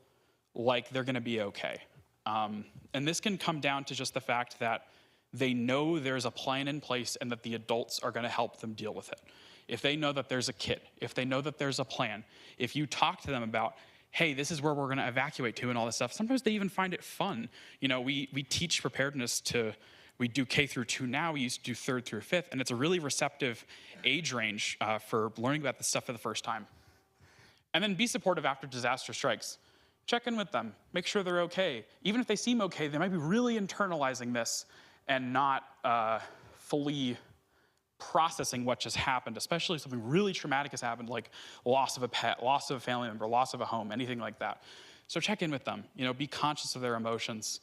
like they're going to be okay. And this can come down to just the fact that they know there's a plan in place and that the adults are going to help them deal with it. If they know that there's a kit, if they know that there's a plan, if you talk to them about, hey, this is where we're going to evacuate to and all this stuff, sometimes they even find it fun. We teach preparedness we do K through 2 now, we used to do 3rd through 5th, and it's a really receptive age range for learning about this stuff for the first time. And then be supportive after disaster strikes. Check in with them, make sure they're okay. Even if they seem okay, they might be really internalizing this and not fully processing what just happened, especially if something really traumatic has happened, like loss of a pet, loss of a family member, loss of a home, anything like that. So check in with them, be conscious of their emotions.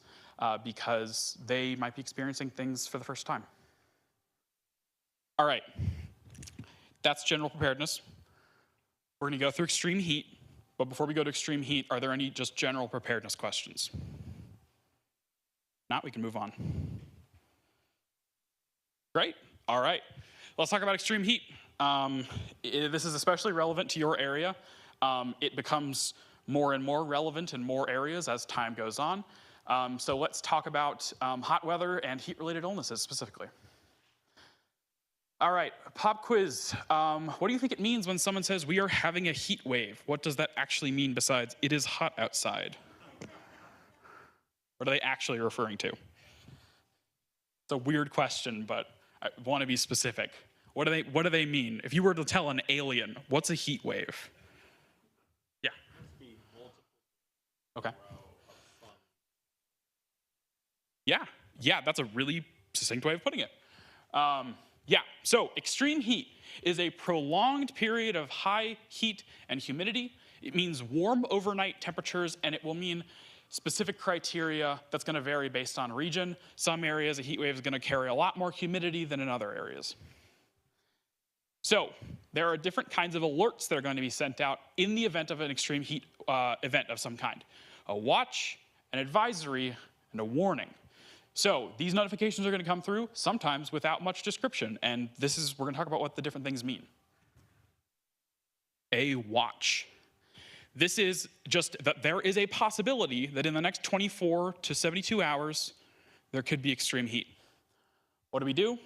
Because they might be experiencing things for the first time. All right, that's general preparedness. We're gonna go through extreme heat, but before we go to extreme heat, are there any just general preparedness questions? Not, we can move on. Great, all right. Let's talk about extreme heat. This is especially relevant to your area. It becomes more and more relevant in more areas as time goes on. So let's talk about hot weather and heat-related illnesses specifically. All right, pop quiz. What do you think it means when someone says we are having a heat wave? What does that actually mean besides it is hot outside? What are they actually referring to? It's a weird question, but I want to be specific. What do they mean? If you were to tell an alien, what's a heat wave? Yeah. Okay. Yeah, that's a really succinct way of putting it. So extreme heat is a prolonged period of high heat and humidity. It means warm overnight temperatures, and it will mean specific criteria that's going to vary based on region. Some areas, a heat wave is going to carry a lot more humidity than in other areas. So there are different kinds of alerts that are going to be sent out in the event of an extreme heat event of some kind. A watch, an advisory, and a warning. So these notifications are going to come through, sometimes without much description, and we're going to talk about what the different things mean. A watch. This is just that there is a possibility that in the next 24 to 72 hours, there could be extreme heat. What do?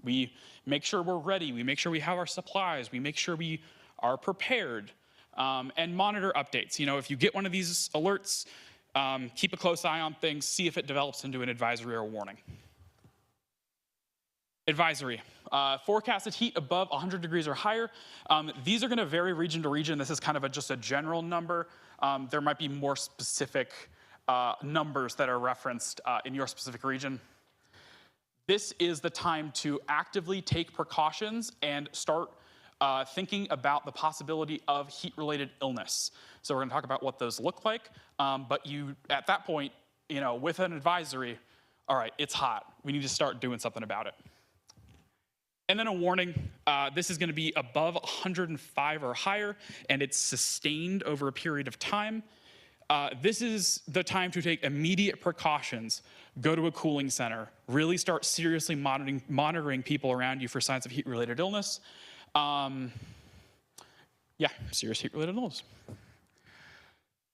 We make sure we're ready, we make sure we have our supplies, we make sure we are prepared, and monitor updates. If you get one of these alerts, Keep a close eye on things, see if it develops into an advisory or a warning. Advisory, forecasted heat above 100 degrees or higher. These are gonna vary region to region. This is kind of just a general number. There might be more specific numbers that are referenced in your specific region. This is the time to actively take precautions and start thinking about the possibility of heat-related illness. So we're gonna talk about what those look like, but at that point, with an advisory, all right, it's hot. We need to start doing something about it. And then a warning, this is gonna be above 105 or higher, and it's sustained over a period of time. This is the time to take immediate precautions, go to a cooling center, really start seriously monitoring people around you for signs of heat-related illness. Serious heat-related illness.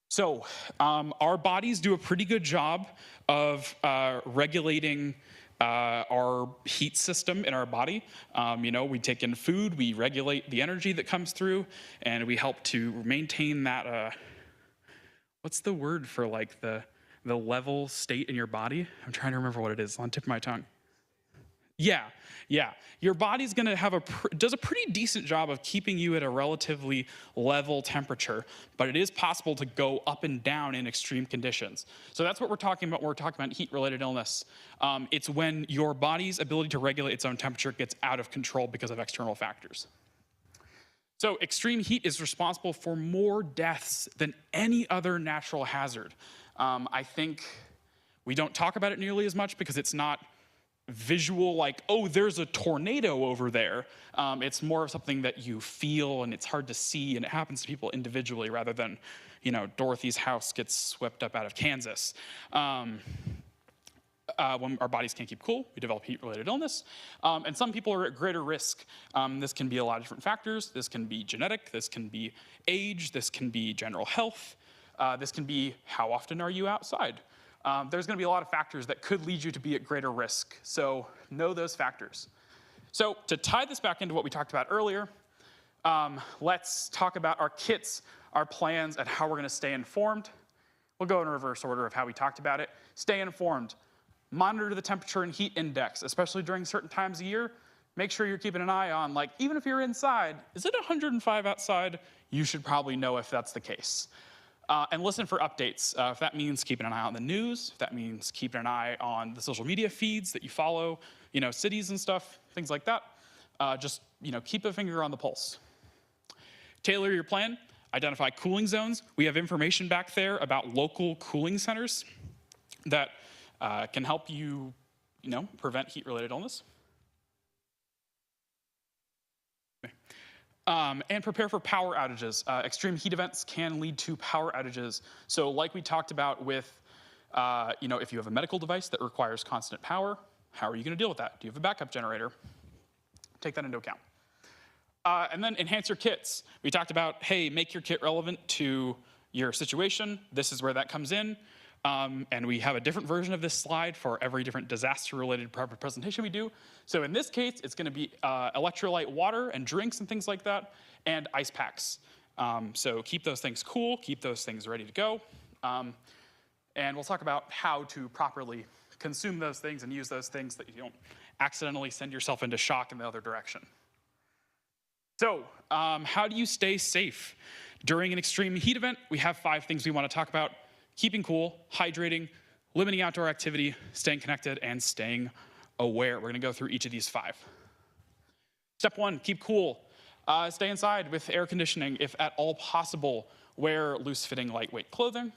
So our bodies do a pretty good job of regulating our heat system in our body. We take in food, we regulate the energy that comes through, and we help to maintain that, what's the word for like the level state in your body? I'm trying to remember what it is, on the tip of my tongue. Yeah. Your body's gonna does a pretty decent job of keeping you at a relatively level temperature, but it is possible to go up and down in extreme conditions. So that's what we're talking about when we're talking about heat-related illness. It's when your body's ability to regulate its own temperature gets out of control because of external factors. So extreme heat is responsible for more deaths than any other natural hazard. I think we don't talk about it nearly as much because it's not visual, like, oh, there's a tornado over there. It's more of something that you feel, and it's hard to see, and it happens to people individually rather than, Dorothy's house gets swept up out of Kansas. When our bodies can't keep cool, we develop heat-related illness. And some people are at greater risk. This can be a lot of different factors. This can be genetic, this can be age, this can be general health. This can be how often are you outside? There's gonna be a lot of factors that could lead you to be at greater risk. So know those factors. So to tie this back into what we talked about earlier, let's talk about our kits, our plans, and how we're gonna stay informed. We'll go in reverse order of how we talked about it. Stay informed. Monitor the temperature and heat index, especially during certain times of year. Make sure you're keeping an eye on, like, even if you're inside, is it 105 outside? You should probably know if that's the case. And listen for updates. If that means keeping an eye on the news, if that means keeping an eye on the social media feeds that you follow, cities and stuff, things like that. Just, keep a finger on the pulse. Tailor your plan. Identify cooling zones. We have information back there about local cooling centers that can help you, prevent heat-related illness. And prepare for power outages. Extreme heat events can lead to power outages. So like we talked about with, if you have a medical device that requires constant power, how are you gonna deal with that? Do you have a backup generator? Take that into account. And then enhance your kits. We talked about, hey, make your kit relevant to your situation. This is where that comes in. And we have a different version of this slide for every different disaster-related presentation we do. So in this case, it's gonna be electrolyte water and drinks and things like that, and ice packs. So keep those things cool, keep those things ready to go. And we'll talk about how to properly consume those things and use those things that you don't accidentally send yourself into shock in the other direction. So how do you stay safe? During an extreme heat event, we have 5 things we wanna talk about. Keeping cool, hydrating, limiting outdoor activity, staying connected, and staying aware. We're gonna go through each of these 5. Step 1, keep cool. Stay inside with air conditioning if at all possible. Wear loose-fitting, lightweight clothing.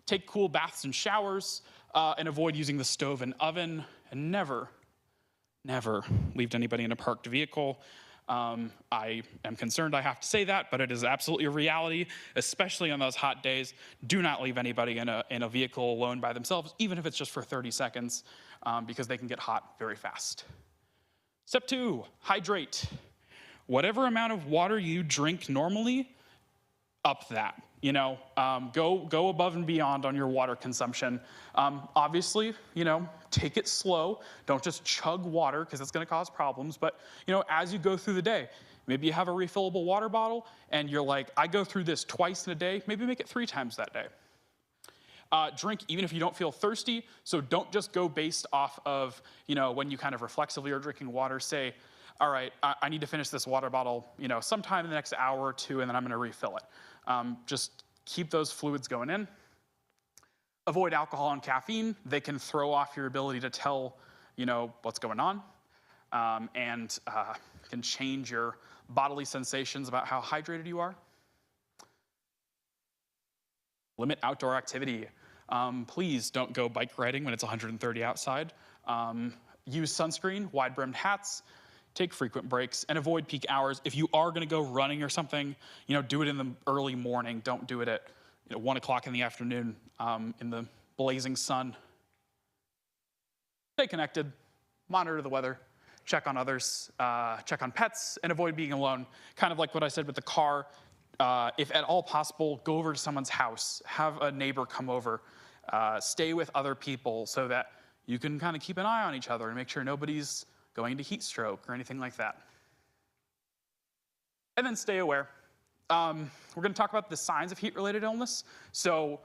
Take cool baths and showers, and avoid using the stove and oven. And never leave anybody in a parked vehicle. I am concerned I have to say that, but it is absolutely a reality, especially on those hot days. Do not leave anybody in a vehicle alone by themselves, even if it's just for 30 seconds, because they can get hot very fast. Step 2, hydrate. Whatever amount of water you drink normally, up that. Go above and beyond on your water consumption. Obviously, take it slow. Don't just chug water because it's gonna cause problems. But, as you go through the day, maybe you have a refillable water bottle and you're like, I go through this twice in a day, maybe make it 3 times that day. Drink even if you don't feel thirsty. So don't just go based off of, when you kind of reflexively are drinking water, say, all right, I need to finish this water bottle, sometime in the next hour or two, and then I'm going to refill it. Just keep those fluids going in. Avoid alcohol and caffeine. They can throw off your ability to tell, what's going on, and can change your bodily sensations about how hydrated you are. Limit outdoor activity. Please don't go bike riding when it's 130 outside. Use sunscreen, wide-brimmed hats, take frequent breaks, and avoid peak hours. If you are going to go running or something, do it in the early morning. Don't do it at 1 o'clock in the afternoon in the blazing sun. Stay connected, monitor the weather, check on others, check on pets, and avoid being alone. Kind of like what I said with the car. If at all possible, go over to someone's house, have a neighbor come over, stay with other people so that you can kind of keep an eye on each other and make sure nobody's going into heat stroke or anything like that. And then stay aware. We're going to talk about the signs of heat-related illness. So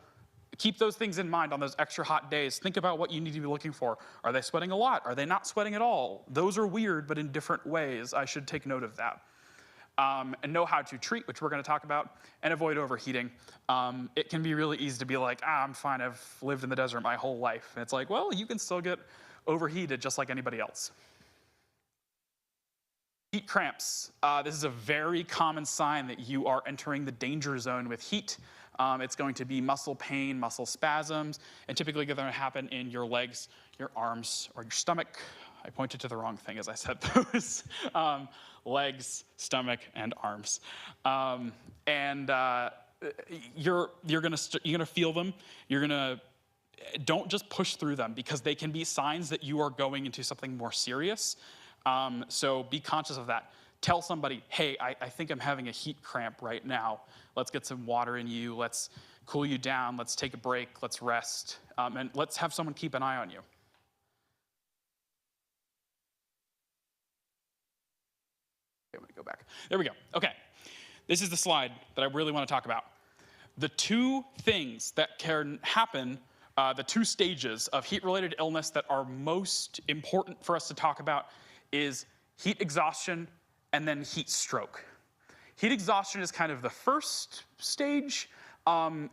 keep those things in mind on those extra hot days. Think about what you need to be looking for. Are they sweating a lot? Are they not sweating at all? Those are weird, but in different ways. I should take note of that. And know how to treat, which we're going to talk about, and avoid overheating. It can be really easy to be like, I'm fine, I've lived in the desert my whole life. And it's like, well, you can still get overheated just like anybody else. Heat cramps. This is a very common sign that you are entering the danger zone with heat. It's going to be muscle pain, muscle spasms, and typically they're going to happen in your legs, your arms, or your stomach. I pointed to the wrong thing as I said those. Legs, stomach, and arms. You're gonna feel them. Don't just push through them because they can be signs that you are going into something more serious. So be conscious of that. Tell somebody, hey, I think I'm having a heat cramp right now. Let's get some water in you. Let's cool you down. Let's take a break. Let's rest. And let's have someone keep an eye on you. Okay, let me go back. There we go. Okay. This is the slide that I really want to talk about. The two things that can happen, the two stages of heat-related illness that are most important for us to talk about is heat exhaustion and then heat stroke. Heat exhaustion is kind of the first stage.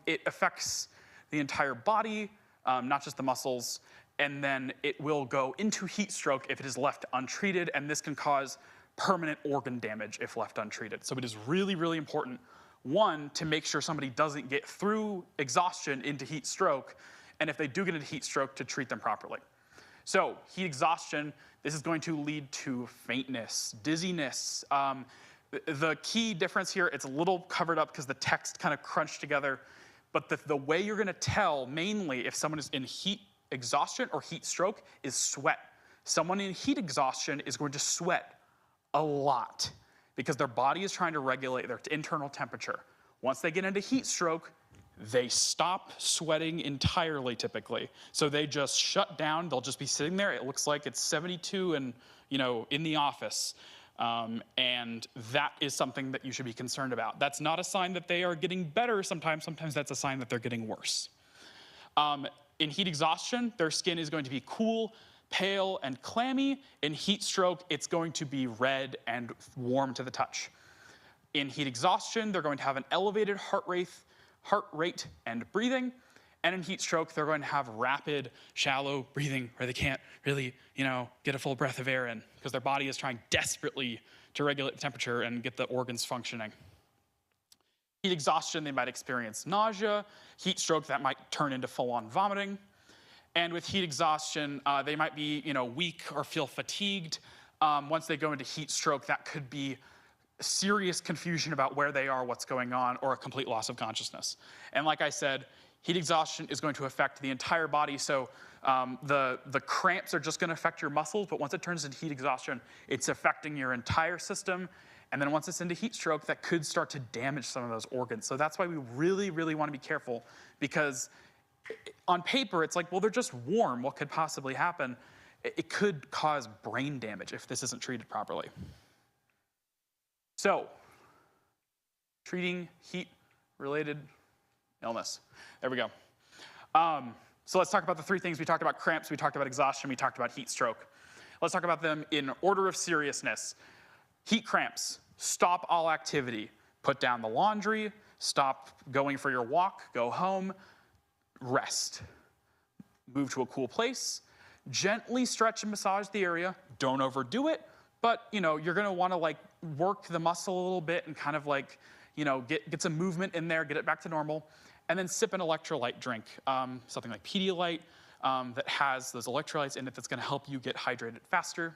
It affects the entire body, not just the muscles, and then it will go into heat stroke if it is left untreated, and this can cause permanent organ damage if left untreated. So it is really, really important, one, to make sure somebody doesn't get through exhaustion into heat stroke, and if they do get into heat stroke, to treat them properly. So heat exhaustion, this is going to lead to faintness, dizziness. The key difference here, it's a little covered up because the text kind of crunched together, but the way you're going to tell mainly if someone is in heat exhaustion or heat stroke is sweat. Someone in heat exhaustion is going to sweat a lot because their body is trying to regulate their internal temperature. Once they get into heat stroke, they stop sweating entirely typically. So they just shut down. They'll just be sitting there. It looks like it's 72 and, in the office. And that is something that you should be concerned about. That's not a sign that they are getting better sometimes. Sometimes that's a sign that they're getting worse. In heat exhaustion, their skin is going to be cool, pale, and clammy. In heat stroke, it's going to be red and warm to the touch. In heat exhaustion, they're going to have an elevated heart rate and breathing. And in heat stroke, they're going to have rapid, shallow breathing where they can't really, get a full breath of air in because their body is trying desperately to regulate the temperature and get the organs functioning. Heat exhaustion, they might experience nausea. Heat stroke, that might turn into full-on vomiting. And with heat exhaustion, they might be, weak or feel fatigued. Once they go into heat stroke, that could be serious confusion about where they are, what's going on, or a complete loss of consciousness. And like I said, heat exhaustion is going to affect the entire body. So the cramps are just going to affect your muscles, but once it turns into heat exhaustion, it's affecting your entire system. And then once it's into heat stroke, that could start to damage some of those organs. So that's why we really, really want to be careful, because on paper, it's like, well, they're just warm. What could possibly happen? It could cause brain damage if this isn't treated properly. So, treating heat-related illness. There we go. So let's talk about the three things. We talked about cramps, we talked about exhaustion, we talked about heat stroke. Let's talk about them in order of seriousness. Heat cramps, stop all activity. Put down the laundry, stop going for your walk, go home, rest. Move to a cool place, gently stretch and massage the area. Don't overdo it, but you're gonna wanna like work the muscle a little bit and kind of like, get some movement in there, get it back to normal. And then sip an electrolyte drink, something like Pedialyte that has those electrolytes in it that's gonna help you get hydrated faster.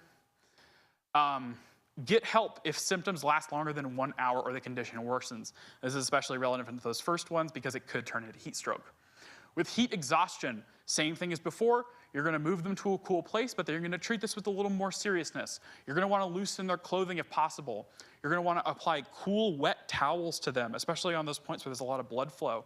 Get help if symptoms last longer than 1 hour or the condition worsens. This is especially relevant for those first ones because it could turn into heat stroke. With heat exhaustion, same thing as before. You're gonna move them to a cool place, but you're gonna treat this with a little more seriousness. You're gonna wanna loosen their clothing if possible. You're gonna wanna apply cool, wet towels to them, especially on those points where there's a lot of blood flow.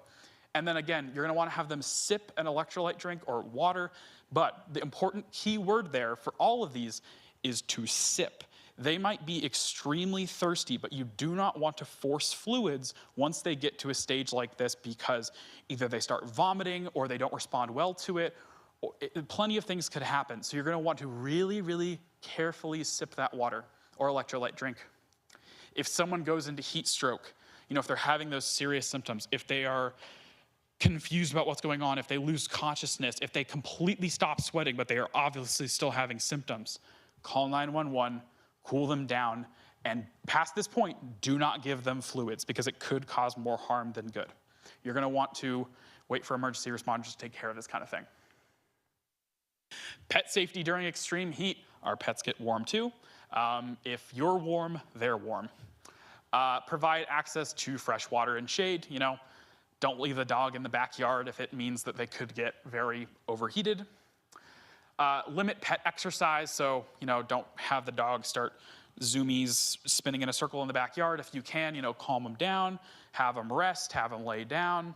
And then again, you're gonna wanna have them sip an electrolyte drink or water, but the important key word there for all of these is to sip. They might be extremely thirsty, but you do not want to force fluids once they get to a stage like this because either they start vomiting or they don't respond well to it. Plenty of things could happen. So you're gonna want to really, really carefully sip that water or electrolyte drink. If someone goes into heat stroke, if they're having those serious symptoms, if they are confused about what's going on, if they lose consciousness, if they completely stop sweating, but they are obviously still having symptoms, call 911, cool them down, and past this point, do not give them fluids because it could cause more harm than good. You're gonna want to wait for emergency responders to take care of this kind of thing. Pet safety during extreme heat. Our pets get warm too. If you're warm, they're warm. Provide access to fresh water and shade. Don't leave the dog in the backyard if it means that they could get very overheated. Limit pet exercise, so don't have the dog start zoomies spinning in a circle in the backyard. If you can, calm them down, have them rest, have them lay down.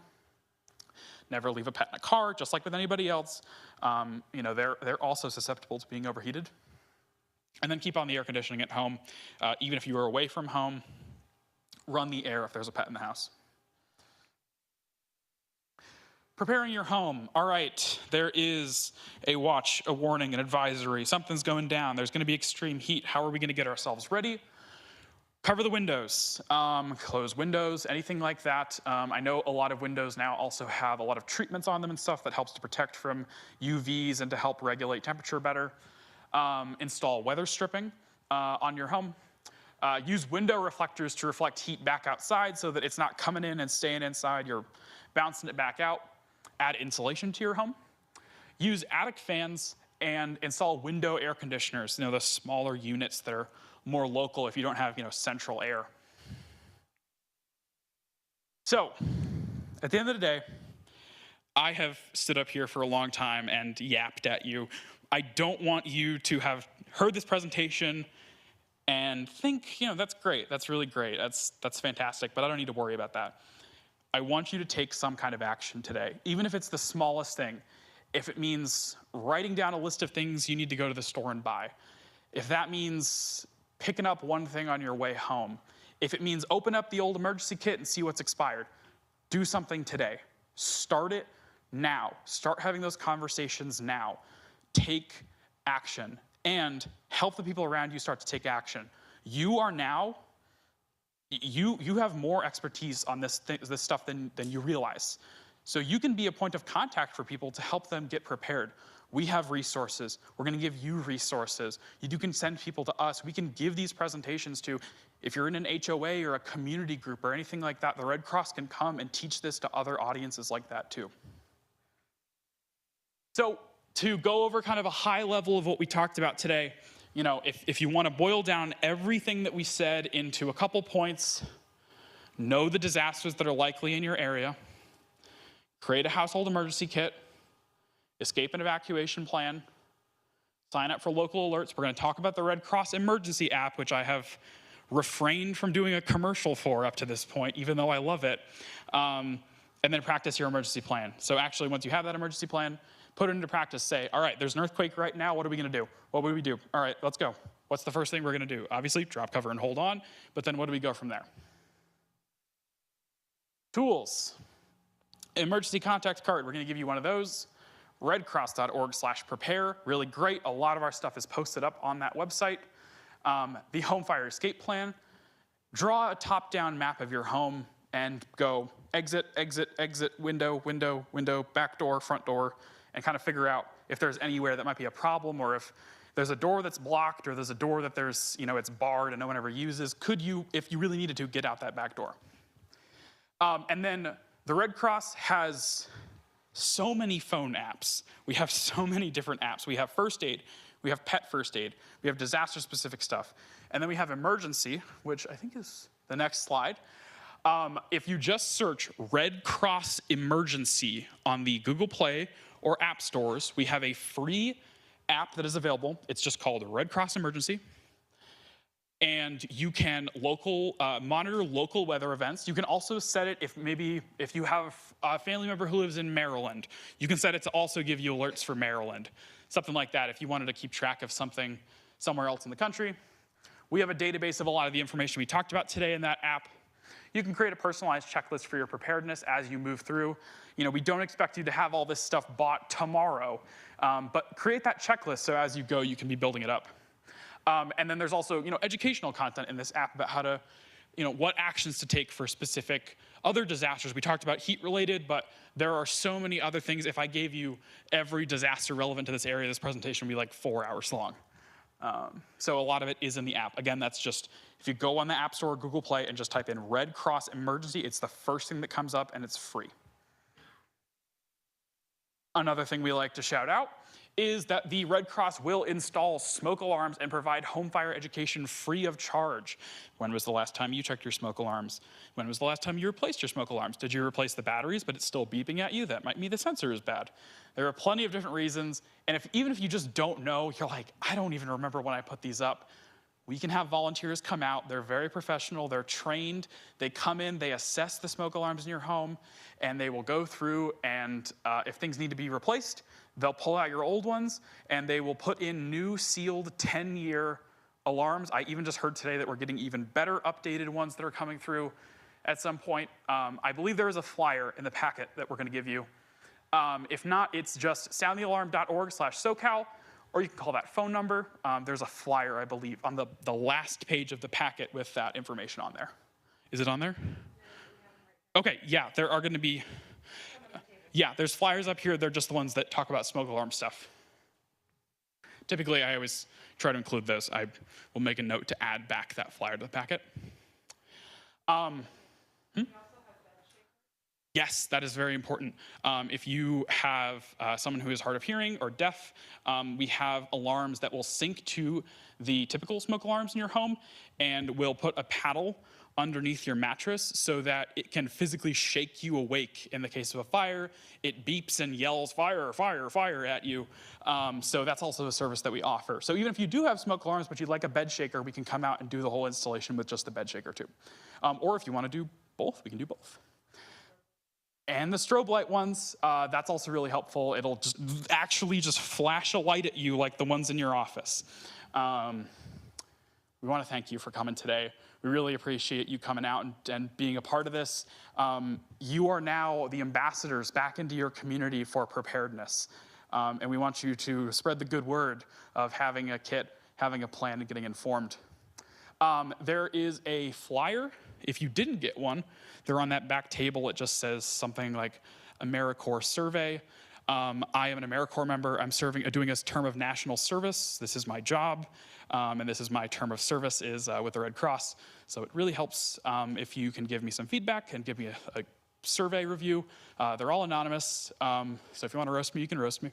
Never leave a pet in a car, just like with anybody else. They're also susceptible to being overheated. And then keep on the air conditioning at home. Even if you are away from home, run the air if there's a pet in the house. Preparing your home. All right, there is a watch, a warning, an advisory. Something's going down. There's going to be extreme heat. How are we going to get ourselves ready? Cover the windows, close windows, anything like that. I know a lot of windows now also have a lot of treatments on them and stuff that helps to protect from UVs and to help regulate temperature better. Install weather stripping on your home. Use window reflectors to reflect heat back outside so that it's not coming in and staying inside. You're bouncing it back out. Add insulation to your home. Use attic fans and install window air conditioners, the smaller units that are more local if you don't have, central air. So, at the end of the day, I have stood up here for a long time and yapped at you. I don't want you to have heard this presentation and think, that's great, that's really great, that's fantastic, but I don't need to worry about that. I want you to take some kind of action today, even if it's the smallest thing. If it means writing down a list of things you need to go to the store and buy. If that means picking up one thing on your way home. If it means open up the old emergency kit and see what's expired. Do something today. Start it now. Start having those conversations now. Take action and help the people around you start to take action. You are now You have more expertise on this stuff than you realize. So you can be a point of contact for people to help them get prepared. We have resources. We're going to give you resources. You can send people to us. We can give these presentations to, if you're in an HOA or a community group or anything like that, the Red Cross can come and teach this to other audiences like that too. So to go over kind of a high level of what we talked about today, if you want to boil down everything that we said into a couple points, know the disasters that are likely in your area, create a household emergency kit, escape and evacuation plan, sign up for local alerts. We're going to talk about the Red Cross emergency app, which I have refrained from doing a commercial for up to this point, even though I love it, and then practice your emergency plan. So actually, once you have that emergency plan, put it into practice. Say, all right, there's an earthquake right now. What are we going to do? What would we do? All right, let's go. What's the first thing we're going to do? Obviously, drop cover and hold on. But then what do we go from there? Tools. Emergency contact card, we're gonna give you one of those. redcross.org/prepare, really great. A lot of our stuff is posted up on that website. The home fire escape plan, draw a top-down map of your home and go exit, exit, exit, window, window, window, back door, front door, and kind of figure out if there's anywhere that might be a problem, or if there's a door that's blocked, or there's a door that it's barred and no one ever uses. Could you, if you really needed to, get out that back door? And then the Red Cross has so many phone apps. We have so many different apps. We have first aid, we have pet first aid, we have disaster-specific stuff, and then we have emergency, which I think is the next slide. If you just search Red Cross Emergency on the Google Play or App Stores, we have a free app that is available. It's just called Red Cross Emergency. And you can monitor local weather events. You can also set it if you have a family member who lives in Maryland, you can set it to also give you alerts for Maryland, something like that if you wanted to keep track of something somewhere else in the country. We have a database of a lot of the information we talked about today in that app. You can create a personalized checklist for your preparedness as you move through. We don't expect you to have all this stuff bought tomorrow, but create that checklist so as you go, you can be building it up. And then there's also, educational content in this app about how to, what actions to take for specific other disasters. We talked about heat-related, but there are so many other things. If I gave you every disaster relevant to this area, this presentation would be like 4 hours long. So a lot of it is in the app. Again, that's just, if you go on the App Store or Google Play and just type in Red Cross Emergency, it's the first thing that comes up and it's free. Another thing we like to shout out is that the Red Cross will install smoke alarms and provide home fire education free of charge. When was the last time you checked your smoke alarms? When was the last time you replaced your smoke alarms? Did you replace the batteries, but it's still beeping at you? That might mean the sensor is bad. There are plenty of different reasons, and even if you just don't know, you're like, I don't even remember when I put these up. We can have volunteers come out. They're very professional. They're trained. They come in, they assess the smoke alarms in your home, and they will go through, and if things need to be replaced, they'll pull out your old ones, and they will put in new sealed 10-year alarms. I even just heard today that we're getting even better updated ones that are coming through at some point. I believe there is a flyer in the packet that we're going to give you. If not, it's just soundthealarm.org/SoCal, or you can call that phone number. There's a flyer, I believe, on the last page of the packet with that information on there. Is it on there? Okay, yeah, there are going to be, yeah, there's flyers up here. They're just the ones that talk about smoke alarm stuff. Typically, I always try to include those. I will make a note to add back that flyer to the packet. Yes, that is very important. If you have someone who is hard of hearing or deaf, we have alarms that will sync to the typical smoke alarms in your home, and we'll put a paddle underneath your mattress so that it can physically shake you awake in the case of a fire. It beeps and yells, fire, fire, fire at you. So that's also a service that we offer. So even if you do have smoke alarms, but you'd like a bed shaker, we can come out and do the whole installation with just the bed shaker too. Or if you want to do both, we can do both. And the strobe light ones, that's also really helpful. It'll just actually just flash a light at you like the ones in your office. We want to thank you for coming today. We really appreciate you coming out and being a part of this. You are now the ambassadors back into your community for preparedness. And we want you to spread the good word of having a kit, having a plan, and getting informed. There is a flyer. If you didn't get one, they're on that back table. It just says something like AmeriCorps survey. I am an AmeriCorps member. I'm doing a term of national service. This is my job, and this is my term of service is with the Red Cross. So it really helps if you can give me some feedback and give me a survey review. They're all anonymous, so if you want to roast me, you can roast me.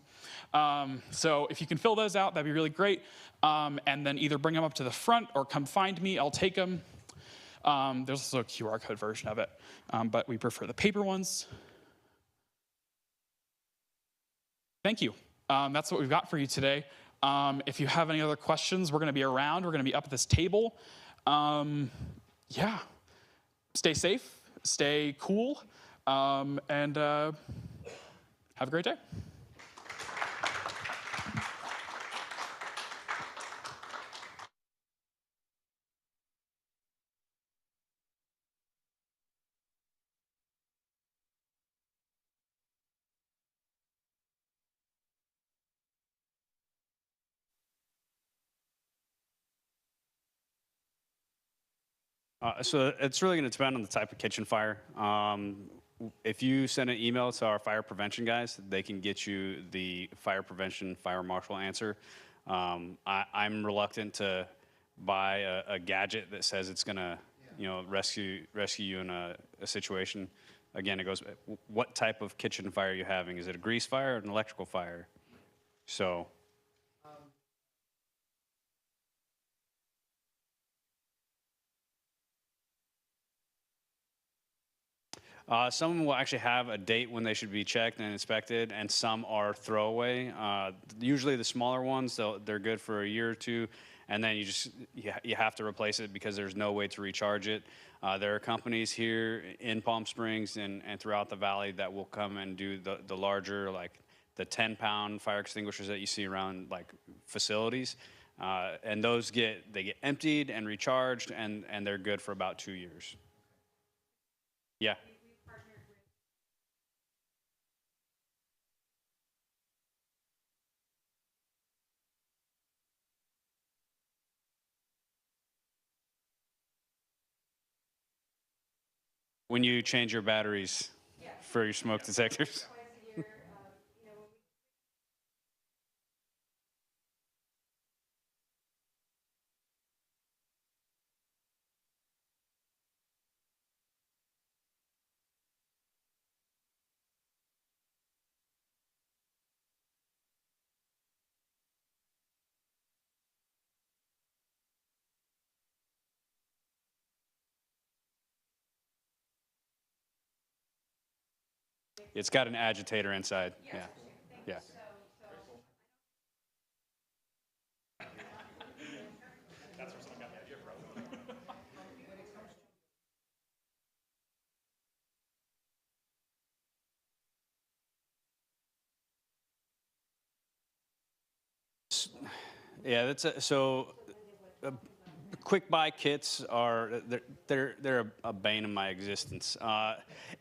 So if you can fill those out, that'd be really great. And then either bring them up to the front or come find me. I'll take them. There's also a QR code version of it, but we prefer the paper ones. Thank you. That's what we've got for you today. If you have any other questions, we're going to be around. We're going to be up at this table. Yeah. Stay safe, stay cool, and have a great day. So it's really going to depend on the type of kitchen fire. If you send an email to our fire prevention guys, they can get you the fire prevention fire marshal answer. I'm reluctant to buy a gadget that says it's going to, rescue you in a situation. Again, it goes, what type of kitchen fire are you having? Is it a grease fire or an electrical fire? So some of them will actually have a date when they should be checked and inspected, and some are throwaway. Usually the smaller ones, they're good for a year or two, and then you have to replace it because there's no way to recharge it. There are companies here in Palm Springs and throughout the valley that will come and do the larger, like the 10-pound fire extinguishers that you see around like facilities. And those get emptied and recharged, and they're good for about 2 years. Yeah. When you change your batteries for your smoke detectors. It's got an agitator inside. Yeah. Yeah. Yeah, so quick buy kits are they're a bane of my existence.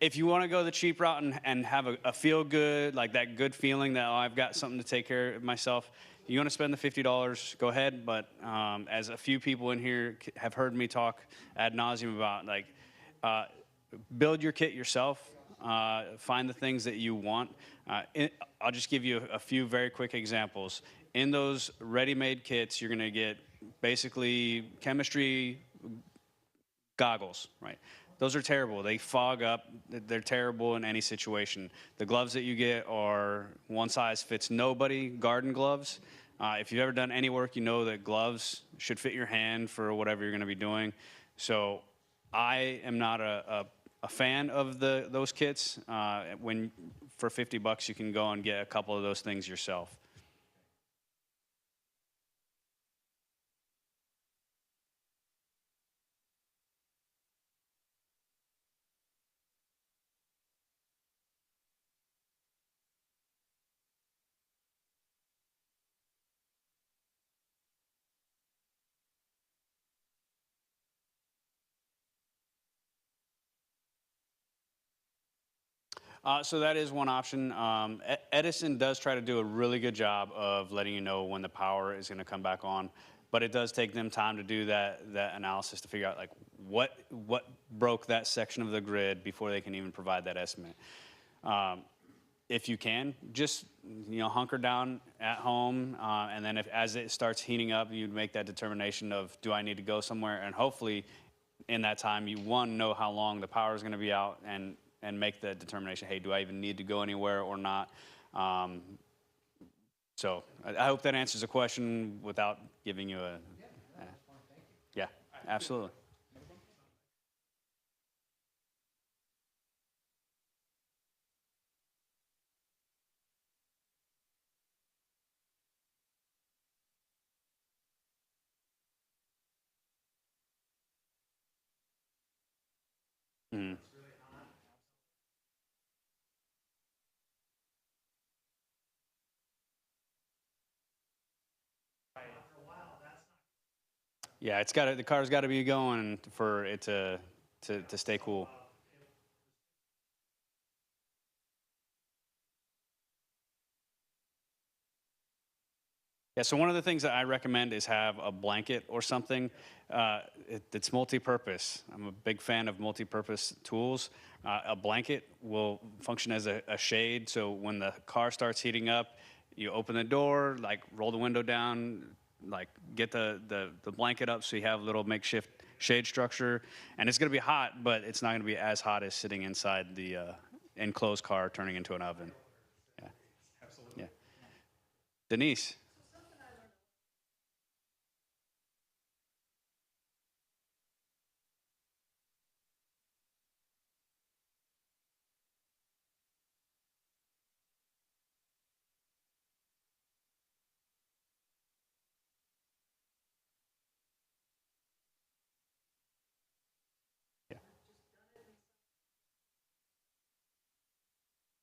If you want to go the cheap route and have a feel good, like that good feeling that, oh, I've got something to take care of myself, you want to spend the $50, go ahead. But as a few people in here have heard me talk ad nauseum about, like, uh, build your kit yourself. Find the things that you want. I'll just give you a few very quick examples. In those ready-made kits, you're going to get basically chemistry goggles, right? Those are terrible. They fog up. They're terrible in any situation. The gloves that you get are one size fits nobody, garden gloves. If you've ever done any work, you know that gloves should fit your hand for whatever you're going to be doing. So I am not a fan of those kits. When for $50 you can go and get a couple of those things yourself. So that is one option. Edison does try to do a really good job of letting you know when the power is going to come back on, but it does take them time to do that analysis to figure out like what broke that section of the grid before they can even provide that estimate. If you can, just hunker down at home, and then as it starts heating up, you'd make that determination of, do I need to go somewhere, and hopefully in that time you know how long the power is going to be out, and make the determination, hey, do I even need to go anywhere or not? So I hope that answers the question without giving you yeah, absolutely. Mhm. Yeah, the car's got to be going for it to stay cool. Yeah, so one of the things that I recommend is have a blanket or something. It's multi-purpose. I'm a big fan of multi-purpose tools. A blanket will function as a shade, so when the car starts heating up, you open the door, like roll the window down, like get the blanket up so you have a little makeshift shade structure. And it's gonna be hot, but it's not gonna be as hot as sitting inside the enclosed car turning into an oven. Yeah, yeah. Denise?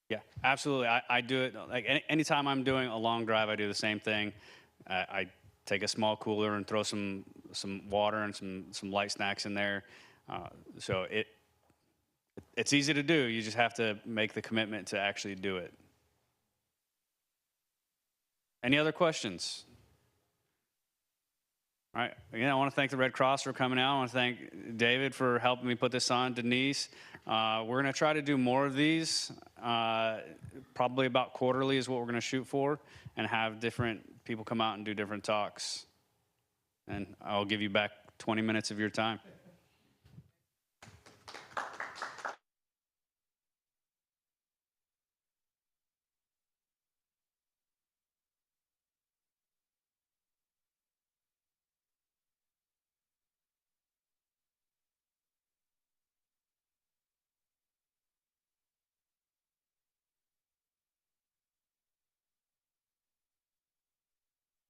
Yeah, absolutely. I do it like anytime I'm doing a long drive, I do the same thing. I take a small cooler and throw some water and some light snacks in there. So it's easy to do. You just have to make the commitment to actually do it. Any other questions? All right. Again, I want to thank the Red Cross for coming out. I want to thank David for helping me put this on. Denise, we're going to try to do more of these. Probably about quarterly is what we're going to shoot for, and have different people come out and do different talks. And I'll give you back 20 minutes of your time.